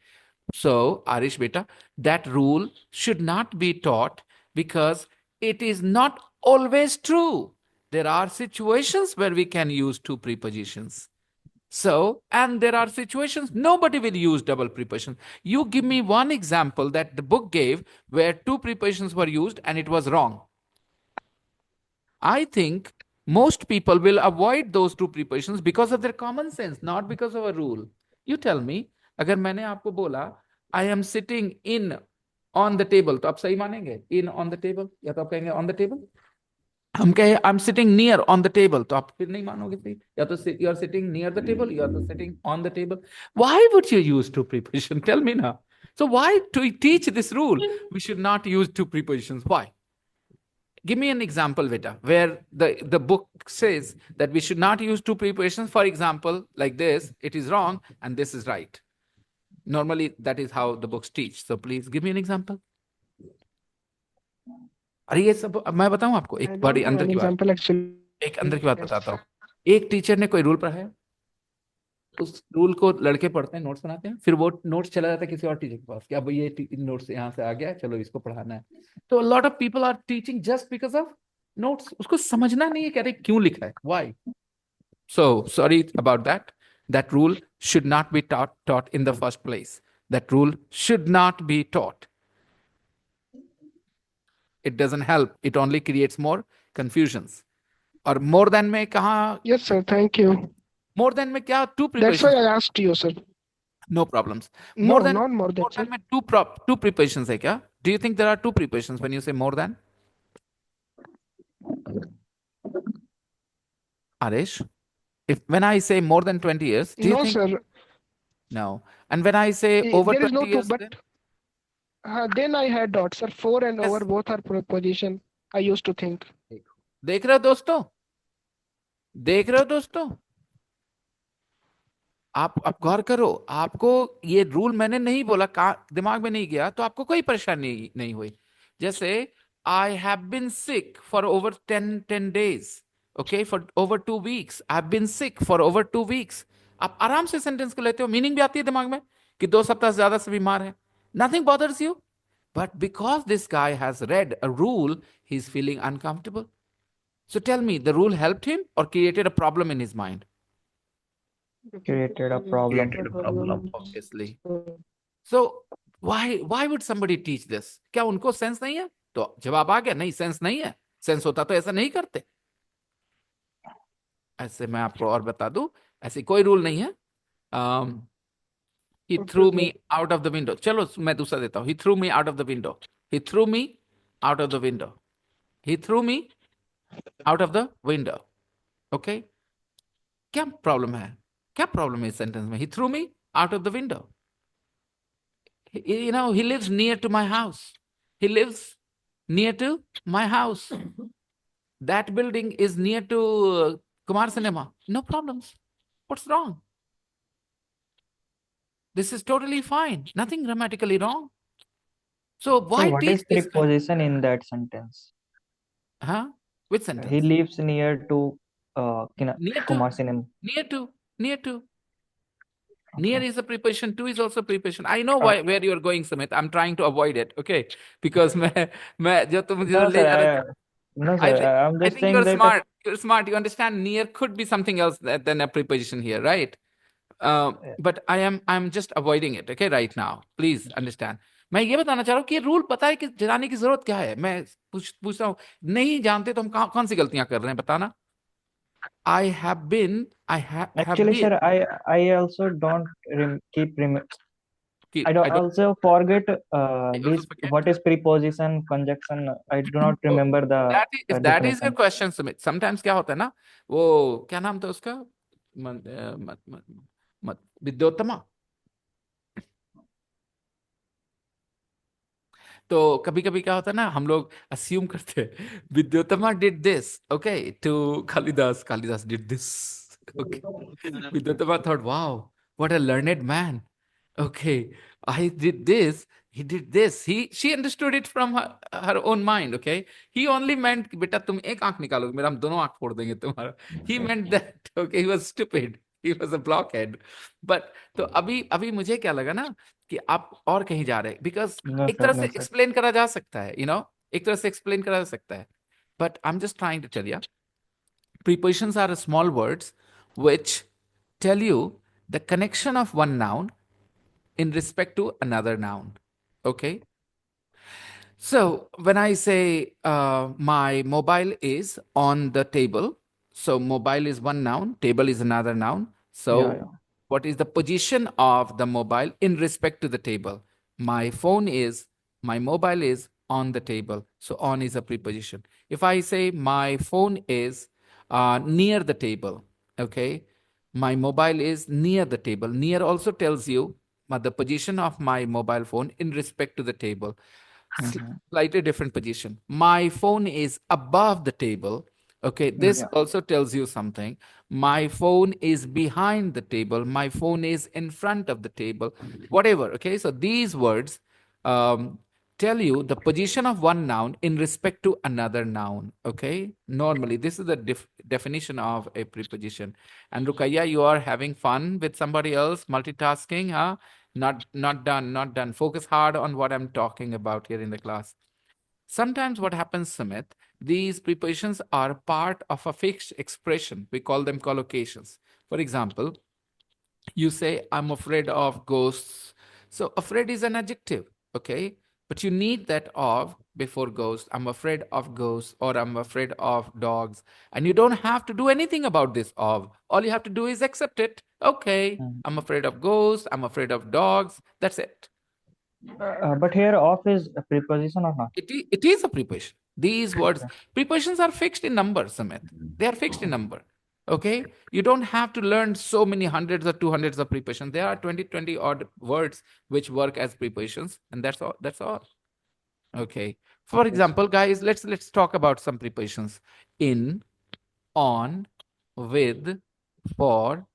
S1: So, Arish beta, that rule should not be taught because it is not always true. There are situations where we can use two prepositions. So, and there are situations nobody will use double preposition. You give me one example that the book gave where two prepositions were used and it was wrong. I think most people will avoid those two prepositions because of their common sense, not because of a rule. You tell me, अगर मैंने आपको बोला I am sitting in on the table, तो आप सही मानेंगे? In on the table, या तो आप कहेंगे on the table? हम कहे I am sitting near on the table, तो आप फिर नहीं मानोगे सही। या तो you are sitting near the table, you are तो sitting on the table. Why would you use two preposition? Tell me ना। So why to teach this rule we should not use two prepositions? Why? Give me an example, Vita, where the book says that we should not use two prepositions. For example, like this, it is wrong and this is right. Normally that is how the books teach. So please give me an example. अरे ये सब मैं बताऊं आपको एक
S3: I
S1: बड़ी
S3: don't have
S1: अंदर
S3: an
S1: की बात,
S3: example actually.
S1: एक अंदर की बात
S3: Yes.
S1: बताता हूँ। एक टीचर ने कोई रूल पढ़ाया, उस रूल को लड़के पढ़ते हैं, नोट्स बनाते हैं, फिर वो नोट्स चला जाता है किसी और टीचर के पास कि अब ये नोट्स यहाँ से आ गया, चलो इसको पढ़ाना है। तो lot of people are teaching just because of notes. उसको समझना नहीं है कि अरे क्यों लिखा है, why. So sorry about that. That rule should not be taught in the first place. That rule should not be taught. It doesn't help. It only creates more confusions. और more than में कहाँ?
S3: Yes, sir. Thank you.
S1: More than में क्या? Two
S3: That's why
S1: prepositions.
S3: I asked you, sir.
S1: No problems.
S3: No,
S1: More than,
S3: not more than,
S1: more
S3: sir.
S1: than में two prepositions है क्या? Do you think there are two prepositions when you say more than? Arish, when I say more than 20 years, do you
S3: No,
S1: think?
S3: sir.
S1: No. And when I say over
S3: There is
S1: 20
S3: no two,
S1: years,
S3: but then I had dots, sir. For and
S1: Yes.
S3: over both are preposition. I used to think.
S1: देख रहे हो दोस्तों? देख रहे हो दोस्तों? आप गौर करो, आपको ये रूल मैंने नहीं बोला, दिमाग में नहीं गया, तो आपको कोई परेशानी नहीं हुई। जैसे I have been sick for over 10 days, okay, for over 2 weeks, I have been sick for over 2 weeks। आप आराम से सेंटेंस को लेते हो, मीनिंग भी आती है दिमाग में कि 2 सप्ताह से ज्यादा से बीमार है, nothing bothers you. But because this guy has read a rule, he is feeling uncomfortable. So tell me, the rule helped him और created a problem in his mind?
S4: Created a problem.
S1: Obviously. So why would somebody teach this? क्या उनको sense नहीं है? तो जवाब आ गया, नहीं sense नहीं है। सेंस होता तो ऐसा नहीं करते। ऐसे मैं आपको और बता दूं, ऐसी कोई रूल नहीं है। He threw me out of the window. चलो मैं दूसरा देता हूं। He threw me out of the window. He threw me out of the window. He threw me out of the window. Okay? क्या प्रॉब्लम है? क्या प्रॉब्लम है इस सेंटेंस में? He threw me out of the window. You know, he lives near to my house. He lives near to my house. That building is near to Kumar Cinema. No problems. What's wrong? This is totally fine. Nothing grammatically wrong. So why
S4: So what
S1: teach
S4: is
S1: this kind?
S4: preposition in that sentence?
S1: Huh? Which
S4: He
S1: sentence?
S4: lives near to
S1: Near to.
S4: Kumar Cinema.
S1: Near to. Near to.
S4: Okay.
S1: Near is a preposition. To is also preposition. I know where you are going, Sumit. I'm trying to avoid it. Okay, because मैं जो तुम मुझे
S4: No,
S1: ले जा रहे थे,
S4: sir. No, sir. I'm
S1: I
S4: just
S1: think
S4: saying
S1: you're
S4: that.
S1: smart. You're smart. You understand near could be something else than a preposition here, right? But I'm just avoiding it, okay, right now. Please understand. मैं ये बताना चाह रहा हूँ कि rule पता है कि जानने की जरूरत क्या है। मैं पूछ रहा हूँ, नहीं जानते तो हम कौन सी गलतियां कर रहे हैं, बताना। I have been.
S4: Actually, sir, I also don't keep I don't
S1: I don't.
S4: also forget
S1: I also
S4: this
S1: forget.
S4: what is preposition, conjunction. I do not remember the
S1: If that is your
S4: definition.
S1: question, Sumit, sometimes क्या होता है ना, वो क्या नाम था उसका, विद्योत्तमा। तो कभी कभी क्या होता है ना, हम लोग अस्यूम करते हैं Vidyottama did this, okay, to Kalidas did this, okay. Vidyottama thought, wow, what a learned man, okay, I did this, he did this, she understood it from her own mind, okay. He only meant कि बेटा तुम एक आंख निकालोगे मेरा, हम दोनों आंख फोड़ देंगे तुम्हारा। He meant that, okay, he was stupid, he was a blockhead। but तो अभी मुझे क्या लगा ना कि आप और कहीं जा रहे हैं, बिकॉज
S4: No,
S1: एक
S4: sir.
S1: तरह
S4: No,
S1: से
S4: sir.
S1: एक्सप्लेन करा जा सकता है, you know, एक तरह से एक्सप्लेन करा जा सकता है, but I'm just trying to tell you, prepositions are small words which tell you the connection of one noun in respect to another noun, okay. So when I say my mobile is on the table, so mobile is one noun, table is another noun.
S4: Yeah,
S1: So what is the position of the mobile in respect to the table? My phone is, my mobile is on the table. So on is a preposition. If I say my phone is near the table, okay, my mobile is near the table. Near also tells you the position of my mobile phone in respect to the table. Slightly different position. My phone is above the table. Okay, this
S4: Yeah.
S1: also tells you something. My phone is behind the table. My phone is in front of the table. Whatever. Okay, so these words tell you the position of one noun in respect to another noun. Okay, normally this is the definition of a preposition. And Rukaya, you are having fun with somebody else, multitasking, huh? Not done, not done. Focus hard on what I'm talking about here in the class. Sometimes what happens, Sumit, these prepositions are part of a fixed expression. We call them collocations. For example, you say, I'm afraid of ghosts. So afraid is an adjective, okay? But you need that of before ghost. I'm afraid of ghosts, or I'm afraid of dogs. And you don't have to do anything about this of. All you have to do is accept it. Okay, I'm afraid of ghosts. I'm afraid of dogs. That's it.
S4: But here off is a preposition or not?
S1: It is a preposition. These words, prepositions are fixed in number, Sumit. They are fixed in number. Okay? You don't have to learn so many hundreds or 200s of prepositions. There are 20 odd words which work as prepositions, and that's all. That's all. Okay. For example, guys, let's talk about some prepositions. In, on, with, for,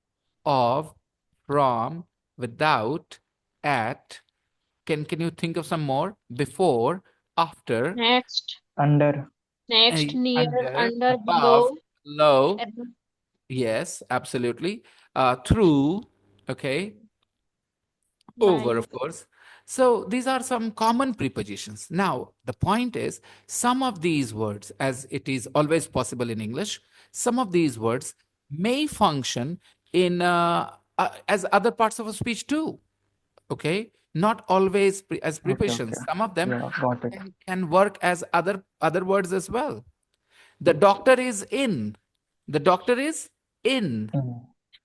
S1: of, from, without, at. Can you think of some more? Before, after,
S2: Next.
S4: Under.
S2: Near, under,
S1: above,
S2: below.
S1: low. Yes, absolutely. Through, okay. Over, of course. So these are some common prepositions. Now, the point is, some of these words, as it is always possible in English, some of these words may function in as other parts of a speech too. Okay, not always as prepositions.
S4: Okay.
S1: Some of them
S4: Yeah, got it.
S1: can work as other words as well. The doctor is in. The doctor is in.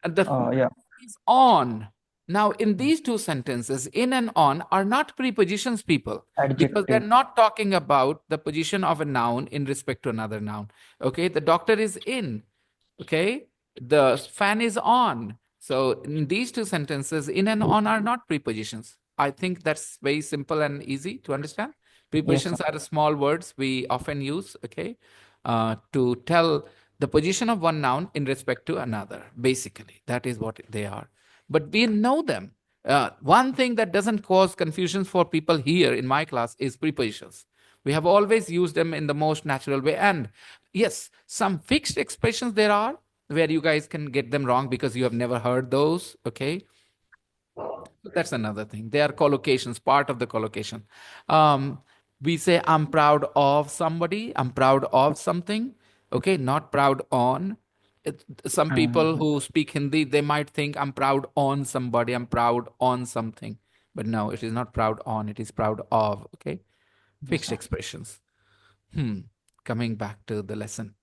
S1: And the
S4: Yeah.
S1: is on. Now, in these two sentences, in and on are not prepositions, people, because they're
S4: Adjective.
S1: not talking about the position of a noun in respect to another noun. Okay, the doctor is in. Okay, the fan is on. So, in these two sentences, in and on are not prepositions. I think that's very simple and easy to understand. Prepositions are the small words we often use, okay, to tell the position of one noun in respect to another. Basically, that is what they are. But we know them. One thing that doesn't cause confusion for people here in my class is prepositions. We have always used them in the most natural way. And yes, some fixed expressions there are where you guys can get them wrong because you have never heard those. Okay. That's another thing. They are collocations, part of the collocation. We say, I'm proud of somebody, I'm proud of something. Okay, not proud on. Some people who speak Hindi, they might think I'm proud on somebody, I'm proud on something. But no, it is not proud on, it is proud of. Okay, fixed expressions. Coming back to the lesson.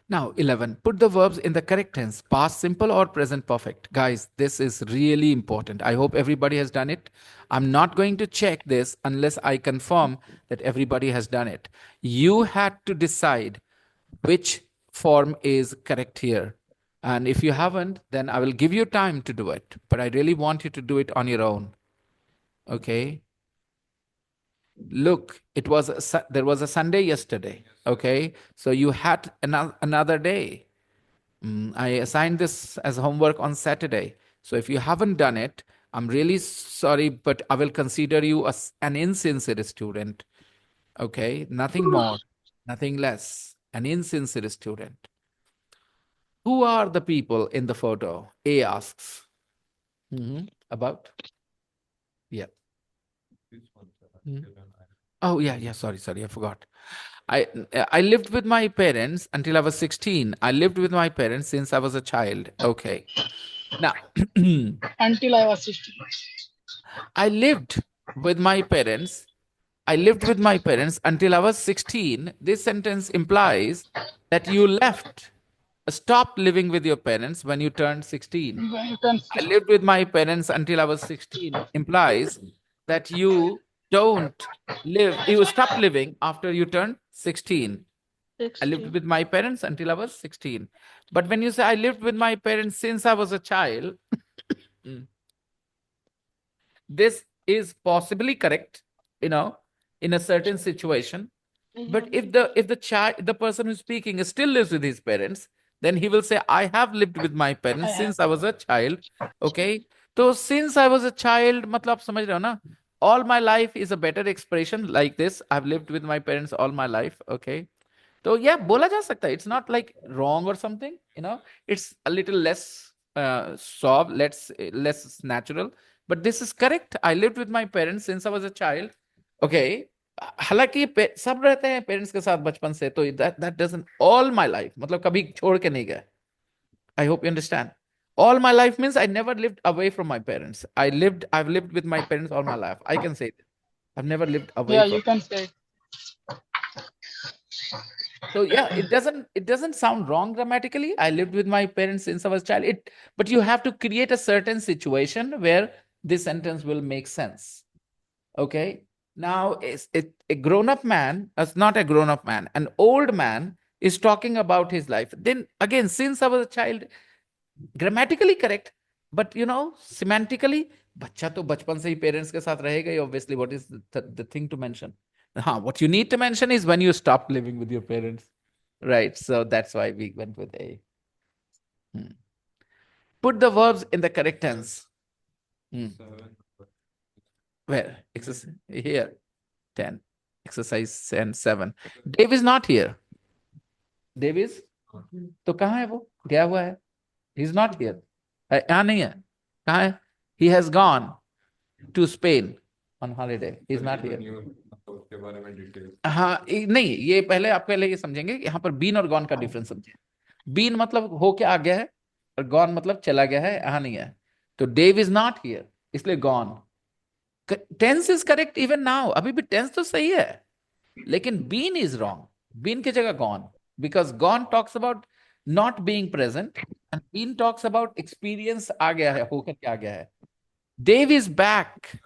S1: Now, 11, put the verbs in the correct tense, past simple or present perfect. Guys, this is really important. I hope everybody has done it. I'm not going to check this unless I confirm that everybody has done it. You had to decide which form is correct here. And if you haven't, then I will give you time to do it. But I really want you to do it on your own. Okay? Look, there was a Sunday yesterday. Okay? So you had another day. I assigned this as homework on Saturday. So if you haven't done it, I'm really sorry, but I will consider you as an insincere student. Okay? Nothing more, nothing less. An insincere student. Who are the people in the photo? A asks. About? Yeah. Oh, yeah. Sorry. I forgot. I lived with my parents until I was 16. I lived with my parents since I was a child. Okay. Now,
S10: Until I was 16.
S1: I lived with my parents I lived with my parents until I was 16. This sentence implies that you stopped living with your parents when you turned 16.
S10: When you turn
S1: I
S10: 16.
S1: lived with my parents until I was 16 implies that you don't you stop living after you turn 16. I lived
S2: 16.
S1: with my parents until I was 16. But when you say I lived with my parents since I was a child, this is possibly correct, in a certain situation. But if the person who's speaking still lives with his parents, then he will say, I have lived with my parents since I was a child. Okay. So since I was a child, मतलब आप समझ रहे हो ना? All my life is a better expression like this. I've lived with my parents all my life. Okay. तो yeah, बोला जा सकता है. It's not like wrong or something, it's a little less soft, less natural, but this is correct. I lived with my parents since I was a child. Okay. हालांकि सब रहते हैं parents के साथ बचपन से, तो that doesn't all my life, मतलब कभी छोड़ के नहीं गए. I hope you understand. All my life means I never lived away from my parents. I've lived with my parents all my life. I can say that. I've never lived away
S10: Yeah,
S1: from.
S10: you can say.
S1: So yeah, it doesn't sound wrong grammatically. I lived with my parents since I was a child. But you have to create a certain situation where this sentence will make sense. Okay. Now, a grown-up man is not a grown-up man. An old man is talking about his life. Then again, since I was a child, grammatically correct, but semantically, बच्चा तो बचपन से ही parents के साथ रहेगा ही, obviously. What is the thing to mention? What you need to mention is when you stop living with your parents, right? So that's why we went with A. Put the verbs in the correct tense. Where? Exercise here. 10. Exercise 7. Dave is not here. Dave is? तो कहाँ है वो? गया हुआ है. He's not here. यहाँ नहीं है. कहाँ है? He has gone to Spain on holiday. He's not here. हाँ नहीं, ये पहले आप पहले ये समझेंगे कि यहाँ पर बीन और गॉन का डिफरेंस समझे. बीन मतलब हो के आ गया है, और गॉन मतलब चला गया है, यहाँ नहीं है. तो डेव इज नॉट हियर, इसलिए gone. Tense is correct even now. अभी भी टेंस तो सही है, लेकिन बीन इज रॉन्ग. बीन की जगह gone, because gone talks about not being present and been talks about experience आ गया है, होकर के आ गया है. Dave is back.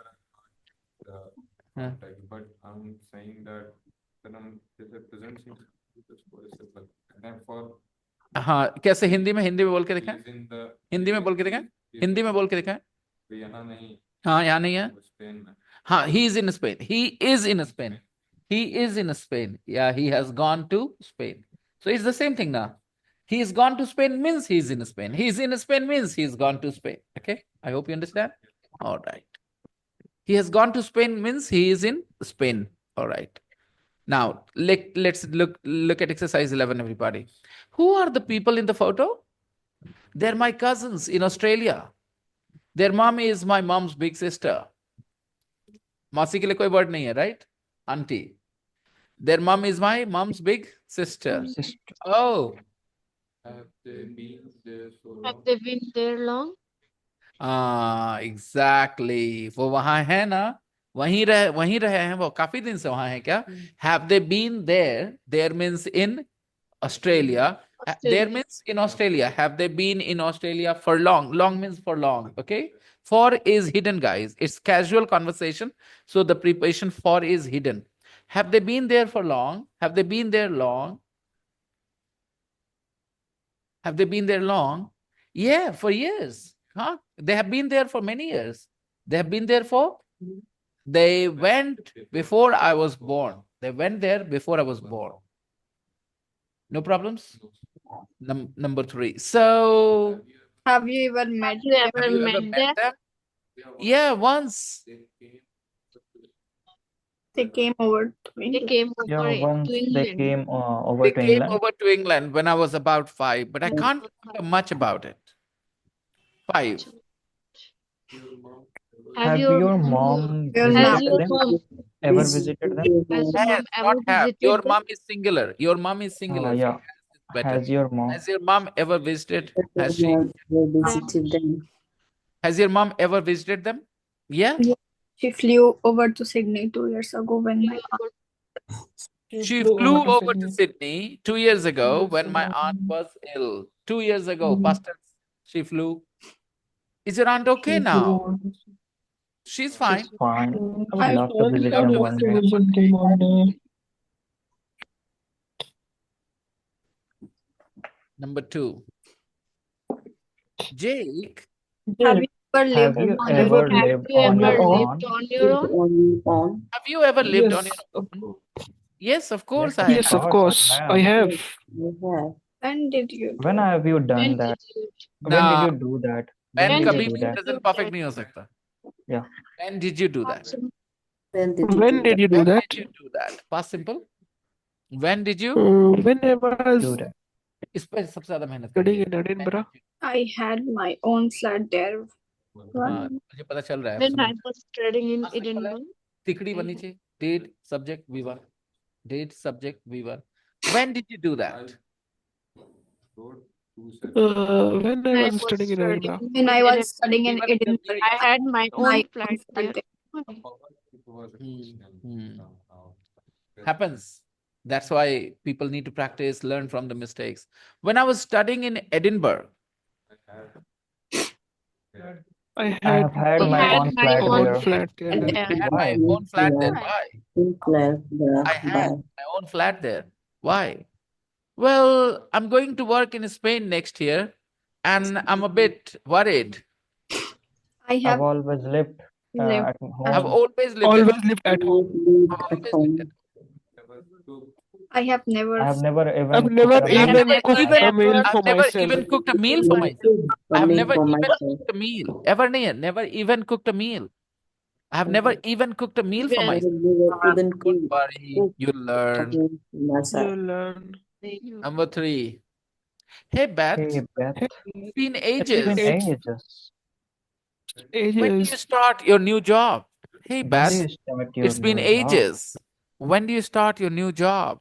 S11: But I'm saying that the present seems participle. And for
S1: हाँ, कैसे हिंदी में बोल के दिखाएं. हिंदी में बोल के दिखाएं. हिंदी में बोल के दिखाएं.
S11: यहाँ नहीं.
S1: हाँ, यहाँ नहीं है.
S11: स्पेन में.
S1: हाँ, he is in Spain. He is in Spain. He is in Spain. Yeah, he has gone to Spain. So it's the same thing now. He has gone to Spain means he is in Spain. He is in Spain means he has gone to Spain. Okay, I hope you understand. All right. He has gone to Spain means he is in Spain. All right. Now, let's look at exercise 11, everybody. Who are the people in the photo? They're my cousins in Australia. Their mom is my mom's big sister. मासी के लिए कोई word नहीं है, right? Auntie. Their mom is my mom's big sister. Oh.
S11: Have they been there so long?
S2: Have they been there long?
S1: Exactly. वो वहां है ना, वहीं रहे हैं वो, काफी दिन से वहां है क्या? Have they been there? There means in Australia. There means in Australia. Have they been in Australia for long? Long means for long. Okay. For is hidden, guys. It's casual conversation. So the preposition for is hidden. Have they been there for long? Have they been there long? Have they been there long? Yeah, for years. Huh? They have been there for many years. They have been there for? They went before I was born. They went there before I was born. No problems? Number 3. So,
S7: Have you ever met them?
S2: Have you ever met them?
S1: Yeah, once.
S7: They came over to
S2: They
S7: England.
S2: came
S4: Yeah,
S2: over
S4: once
S2: to
S4: they
S2: England.
S4: came over
S1: They
S4: to
S1: came
S4: England.
S1: over to England when I was about 5, but I can't remember much about it. 5.
S4: Have your mom
S7: Your
S2: Has
S4: visited
S2: your
S4: them?
S2: mom
S4: Ever visited them?
S2: has your
S1: Has,
S2: mom ever
S1: not have. Your
S2: visited them?
S1: mom is singular. Your mom is singular. So
S4: Yeah.
S1: has is better.
S4: Has your mom?
S1: Has your mom ever visited? Has she?
S8: Have they visited them?
S1: Has your mom ever visited them? Yeah?
S7: Yeah. She flew over to Sydney 2 years ago when my
S1: She flew over to Sydney 2 years ago when my aunt was ill. 2 years ago, past tense, she flew. Is your aunt okay now? She's fine.
S4: She's fine. I would
S7: I
S4: love to visit them one day.
S1: Number 2. Jake,
S7: have you ever
S4: Have
S7: lived
S4: you
S7: on
S4: ever
S7: your own?
S4: lived
S2: You
S4: on
S2: ever
S4: your own?
S2: lived on your
S8: Lived
S2: own?
S8: on your own?
S1: have you ever lived on your own? Yes, of course
S4: Yes,
S1: I
S3: Yes,
S1: have.
S3: of course, I have.
S8: Yes, you have.
S7: When did you do
S4: When
S7: it?
S4: have you
S2: When
S4: done
S2: did
S4: that?
S2: you?
S4: When did
S1: Nah,
S4: you do that?
S1: when
S4: When
S2: When
S4: did you
S1: कभी
S2: did
S4: do
S1: भी
S2: you
S4: that?
S1: present
S2: do
S1: perfect
S2: that?
S1: नहीं हो सकता.
S4: Yeah.
S1: When did you do that?
S2: Awesome.
S8: When did you
S3: When
S8: do
S3: did
S8: that?
S3: you do
S1: When
S3: that?
S1: did you do that? Past simple. When did you?
S3: When I was
S4: Do that.
S1: इस पर सबसे ज्यादा मेहनत
S3: studying
S1: करिए.
S3: in
S1: When
S3: Edinburgh.
S1: did you?
S7: I had my own flat there.
S1: हाँ, मुझे पता चल रहा है.
S2: When
S1: समझ.
S2: I was studying in
S1: हाँ, simple है.
S2: Edinburgh.
S1: तिकड़ी बननी चाहिए. Did subject we were. Did subject we were. When did you do that?
S3: When I
S2: I
S3: was
S2: was
S3: studying in
S2: studying
S3: Edinburgh.
S7: When I was studying in
S1: Even
S7: Edinburgh,
S2: I had my
S7: my
S2: own flat
S7: own flat
S2: there.
S1: Hmm. Happens. That's why people need to practice, learn from the mistakes. When I was studying in Edinburgh,
S3: I
S4: I have had
S2: I
S4: my
S2: had
S4: own
S2: my
S4: flat
S2: own
S4: there.
S3: flat there.
S2: flat
S1: I
S2: there.
S1: had
S4: Why?
S1: my own flat there.
S8: Yeah.
S1: Why?
S8: In class,
S1: I had my own flat there. Why? Well, I'm going to work in Spain next year, and I'm a bit worried.
S7: I
S4: I've
S7: have
S4: always lived
S7: lived
S4: at
S1: I've
S4: home.
S1: always lived at
S3: Always
S1: home.
S3: lived at home.
S8: lived
S1: I've
S8: at
S1: always lived at
S8: home.
S7: I have never
S4: I have never
S3: I've
S4: even
S3: never
S4: cooked a
S1: I've
S4: meal.
S3: even
S1: never
S3: cooked
S1: even
S3: a meal
S1: I've
S3: for
S1: never
S3: myself.
S1: even cooked a meal for
S8: Never
S1: myself.
S8: cooked a
S1: I've
S8: meal
S1: never
S8: for
S1: even
S8: myself.
S1: cooked a meal. Ever never even cooked a meal. I have never even cooked a meal for
S8: I
S2: When
S1: myself.
S8: have never even
S1: Don't worry,
S8: cooked
S1: you'll
S8: a
S1: learn.
S8: meal for myself.
S3: You learn.
S1: Number 3. Hey Beth,
S4: Hey, Beth,
S1: it's been
S4: it's been
S1: ages.
S4: ages.
S1: When do you
S3: Ages.
S1: start your new job? Hey
S4: When do
S1: Beth,
S4: you start your
S1: it's been
S4: new job?
S1: ages. When do you start your new job?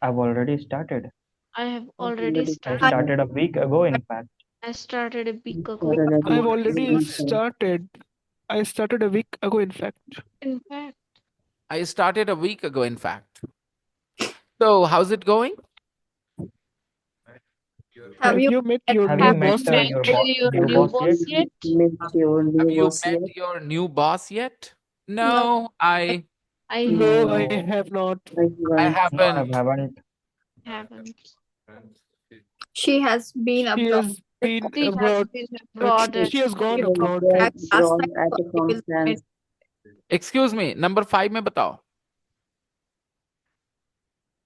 S4: I've already started.
S2: I have
S8: I've
S2: already
S8: already
S4: I
S2: started.
S4: started a week ago, in fact.
S2: I started a week ago.
S8: started a
S3: I've
S8: week
S3: already
S8: ago.
S3: started. I started a week ago, in fact.
S2: In fact,
S1: I started a week ago, in fact. So how's it going?
S7: have you
S3: met
S7: met
S3: your
S4: Have
S3: new
S4: you
S2: have
S4: met
S2: you
S3: boss
S2: met
S3: yet?
S4: your
S2: your
S4: new
S2: new
S4: boss yet?
S2: boss yet?
S8: Met your
S1: Have
S8: new
S1: you
S8: boss
S1: met
S8: yet?
S1: your new boss yet?
S7: no?
S1: No, I
S2: I
S3: No, I
S8: No,
S3: have not.
S8: I
S1: I
S8: haven't.
S4: No, I
S1: haven't.
S4: haven't.
S2: haven't.
S7: She has been
S3: She
S7: abroad.
S3: has been
S2: She has
S3: abroad.
S2: been abroad at
S3: She has gone
S7: She
S8: She was
S7: was
S3: abroad.
S7: back last
S8: abroad
S7: night,
S8: at
S7: so
S8: a
S7: she will
S8: conference.
S1: Excuse me, number 5 में बताओ.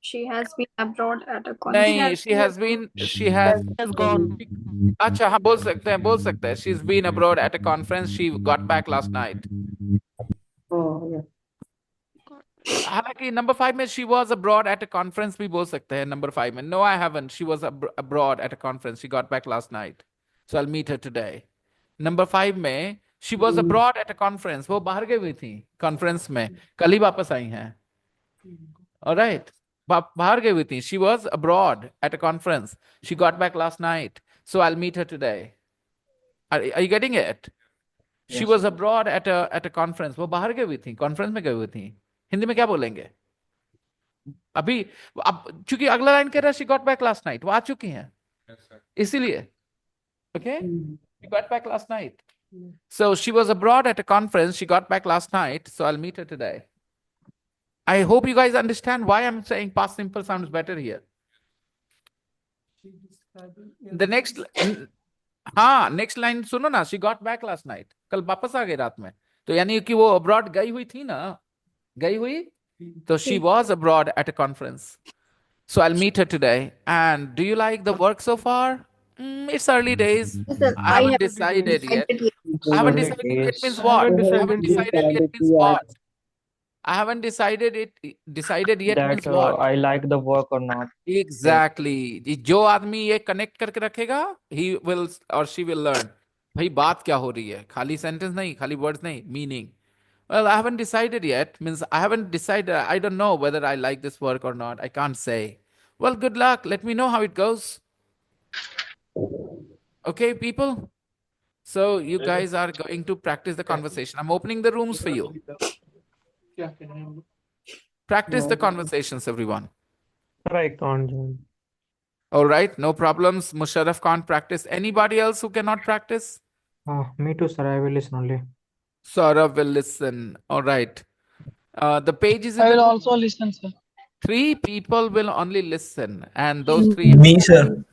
S7: She has been abroad at a conference.
S1: नहीं, she has
S3: Has gone.
S1: अच्छा हाँ बोल सकते हैं. She's been abroad at a conference. She got back last night.
S8: Oh, yeah.
S1: हालांकि number 5 में she was abroad at a conference भी बोल सकते हैं. Number 5 में no, I haven't. She was abroad at a conference. She got back last night. So I'll meet her today. Number 5 में she was abroad at a conference. वो बाहर गई हुई थी conference में. कल ही वापस आई हैं. All right. बाहर गई हुई थी. She was abroad at a conference. She got back last night. So I'll meet her today. Are you getting it? She
S4: Yes.
S1: was abroad at a conference. वो बाहर गई हुई थी. Conference में गई हुई थी. हिंदी में क्या बोलेंगे? अभी अब चूंकि अगला लाइन कह रहा है she got back last night. वो आ चुकी हैं. इसीलिए. Okay? She got back last night. So she was abroad at a conference. She got back last night. So I'll meet her today. I hope you guys understand why I'm saying past simple sounds better here. The next, हाँ next line सुनो ना. She got back last night. कल वापस आ गई रात में. तो यानी कि वो abroad गई हुई थी ना. गई हुई. So she was abroad at a conference. So I'll meet her today. And do you like the work so far? It's early days. I
S7: I
S1: haven't
S7: have
S1: decided yet.
S7: decided
S1: I haven't
S4: Early
S1: decided yet
S4: days.
S1: means what?
S3: haven't
S1: I haven't
S3: decided
S1: decided yet means what? I haven't decided yet
S4: That
S1: means what?
S4: I like the work or not.
S1: Exactly. जो आदमी ये connect करके रखेगा, he will or she will learn. भाई बात क्या हो रही है? खाली सेंटेंस नहीं, खाली वर्ड्स नहीं, meaning. Well, I haven't decided yet. Means I haven't decided. I don't know whether I like this work or not. I can't say. Well, good luck. Let me know how it goes. Okay, people. So you guys are going to practice the conversation. I'm opening the rooms for you. Practice the conversations, everyone.
S4: I can't join.
S1: All right, no problems. Musharraf can't practice. Anybody else who cannot practice?
S4: Me too, sir. I will listen only.
S1: Saurav will listen. All right. The page is in
S10: I
S1: the
S10: will
S1: group.
S10: also listen, sir.
S1: 3 people will only listen, and those 3
S12: Me, sir.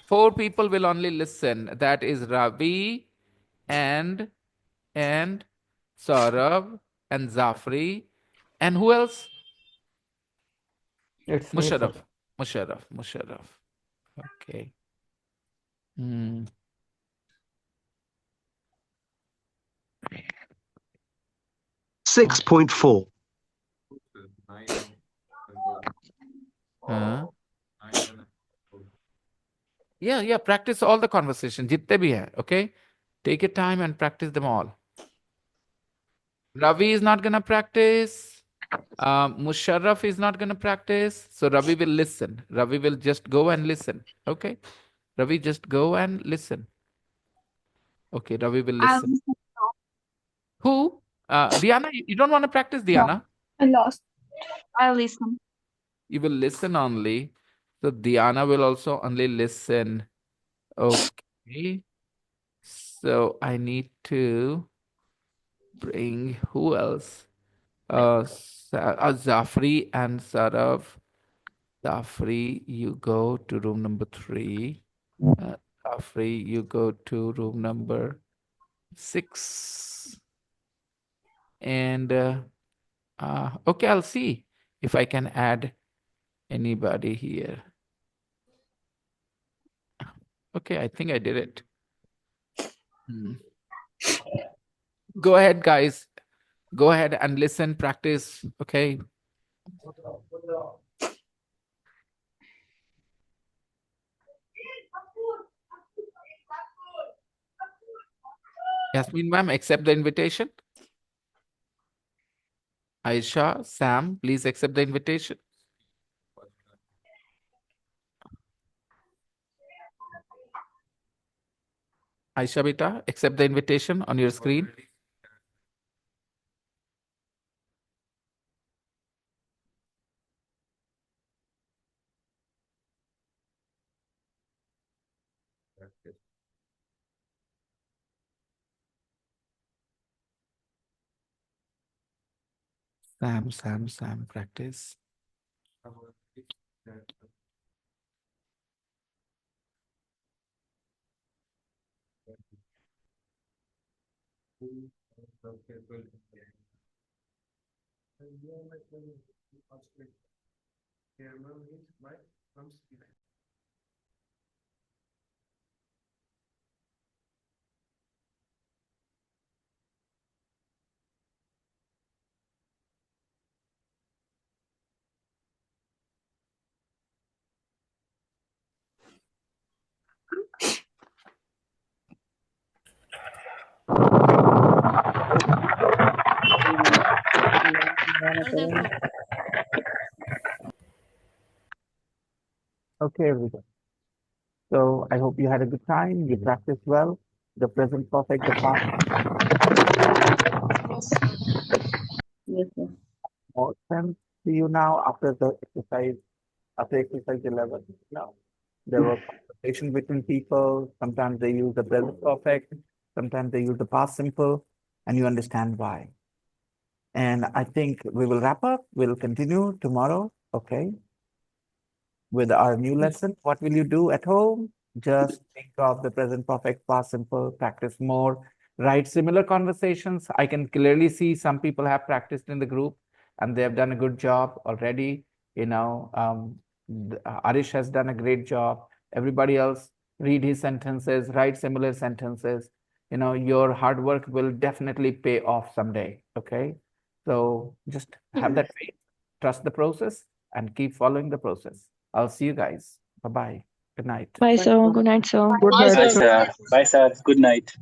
S1: 4 people will only listen. That is Ravi and Saurav and Zafri. And who else?
S4: It's me, sir.
S1: Musharraf. Okay.
S12: 6.4.
S1: Yeah, practice all the conversations. Jitne bhi hai, okay? Take your time and practice them all. Ravi is not going to practice. Musharraf is not going to practice. So Ravi will listen. Ravi will just go and listen. Okay? Ravi, just go and listen. Okay, Ravi will listen. Who? Diana, you don't want to practice, Diana?
S7: I lost.
S2: I'll listen.
S1: You will listen only. So Diana will also only listen. Okay. So I need to bring who else? Zafri and Sarav. Zafri, you go to room number 3. Zafri, you go to room number 6. And okay, I'll see if I can add anybody here. Okay, I think I did it. Go ahead, guys. Go ahead and listen, practice. Okay. Yasmin ma'am, accept the invitation. Aisha, Sam, please accept the invitation. Aisha beta, accept the invitation on your screen. Sam, practice. Okay, everyone. So I hope you had a good time. You practiced well. The present perfect, the past.
S8: Yes, sir.
S1: More sense to you now after the exercise, after exercise 11? No. There was conversation between people. Sometimes they use the present perfect. Sometimes they use the past simple. And you understand why. And I think we will wrap up. We'll continue tomorrow. Okay. With our new lesson. What will you do at home? Just think of the present perfect, past simple, practice more, write similar conversations. I can clearly see some people have practiced in the group and they have done a good job already. Arish has done a great job. Everybody else, read his sentences, write similar sentences. Your hard work will definitely pay off someday. Okay. So just have that faith, trust the process, and keep following the process. I'll see you guys. Bye-bye. Good night.
S9: Bye, sir. Good night, sir.
S10: Bye,
S13: Bye,
S10: sir.
S13: sir. Bye, sir. Good night.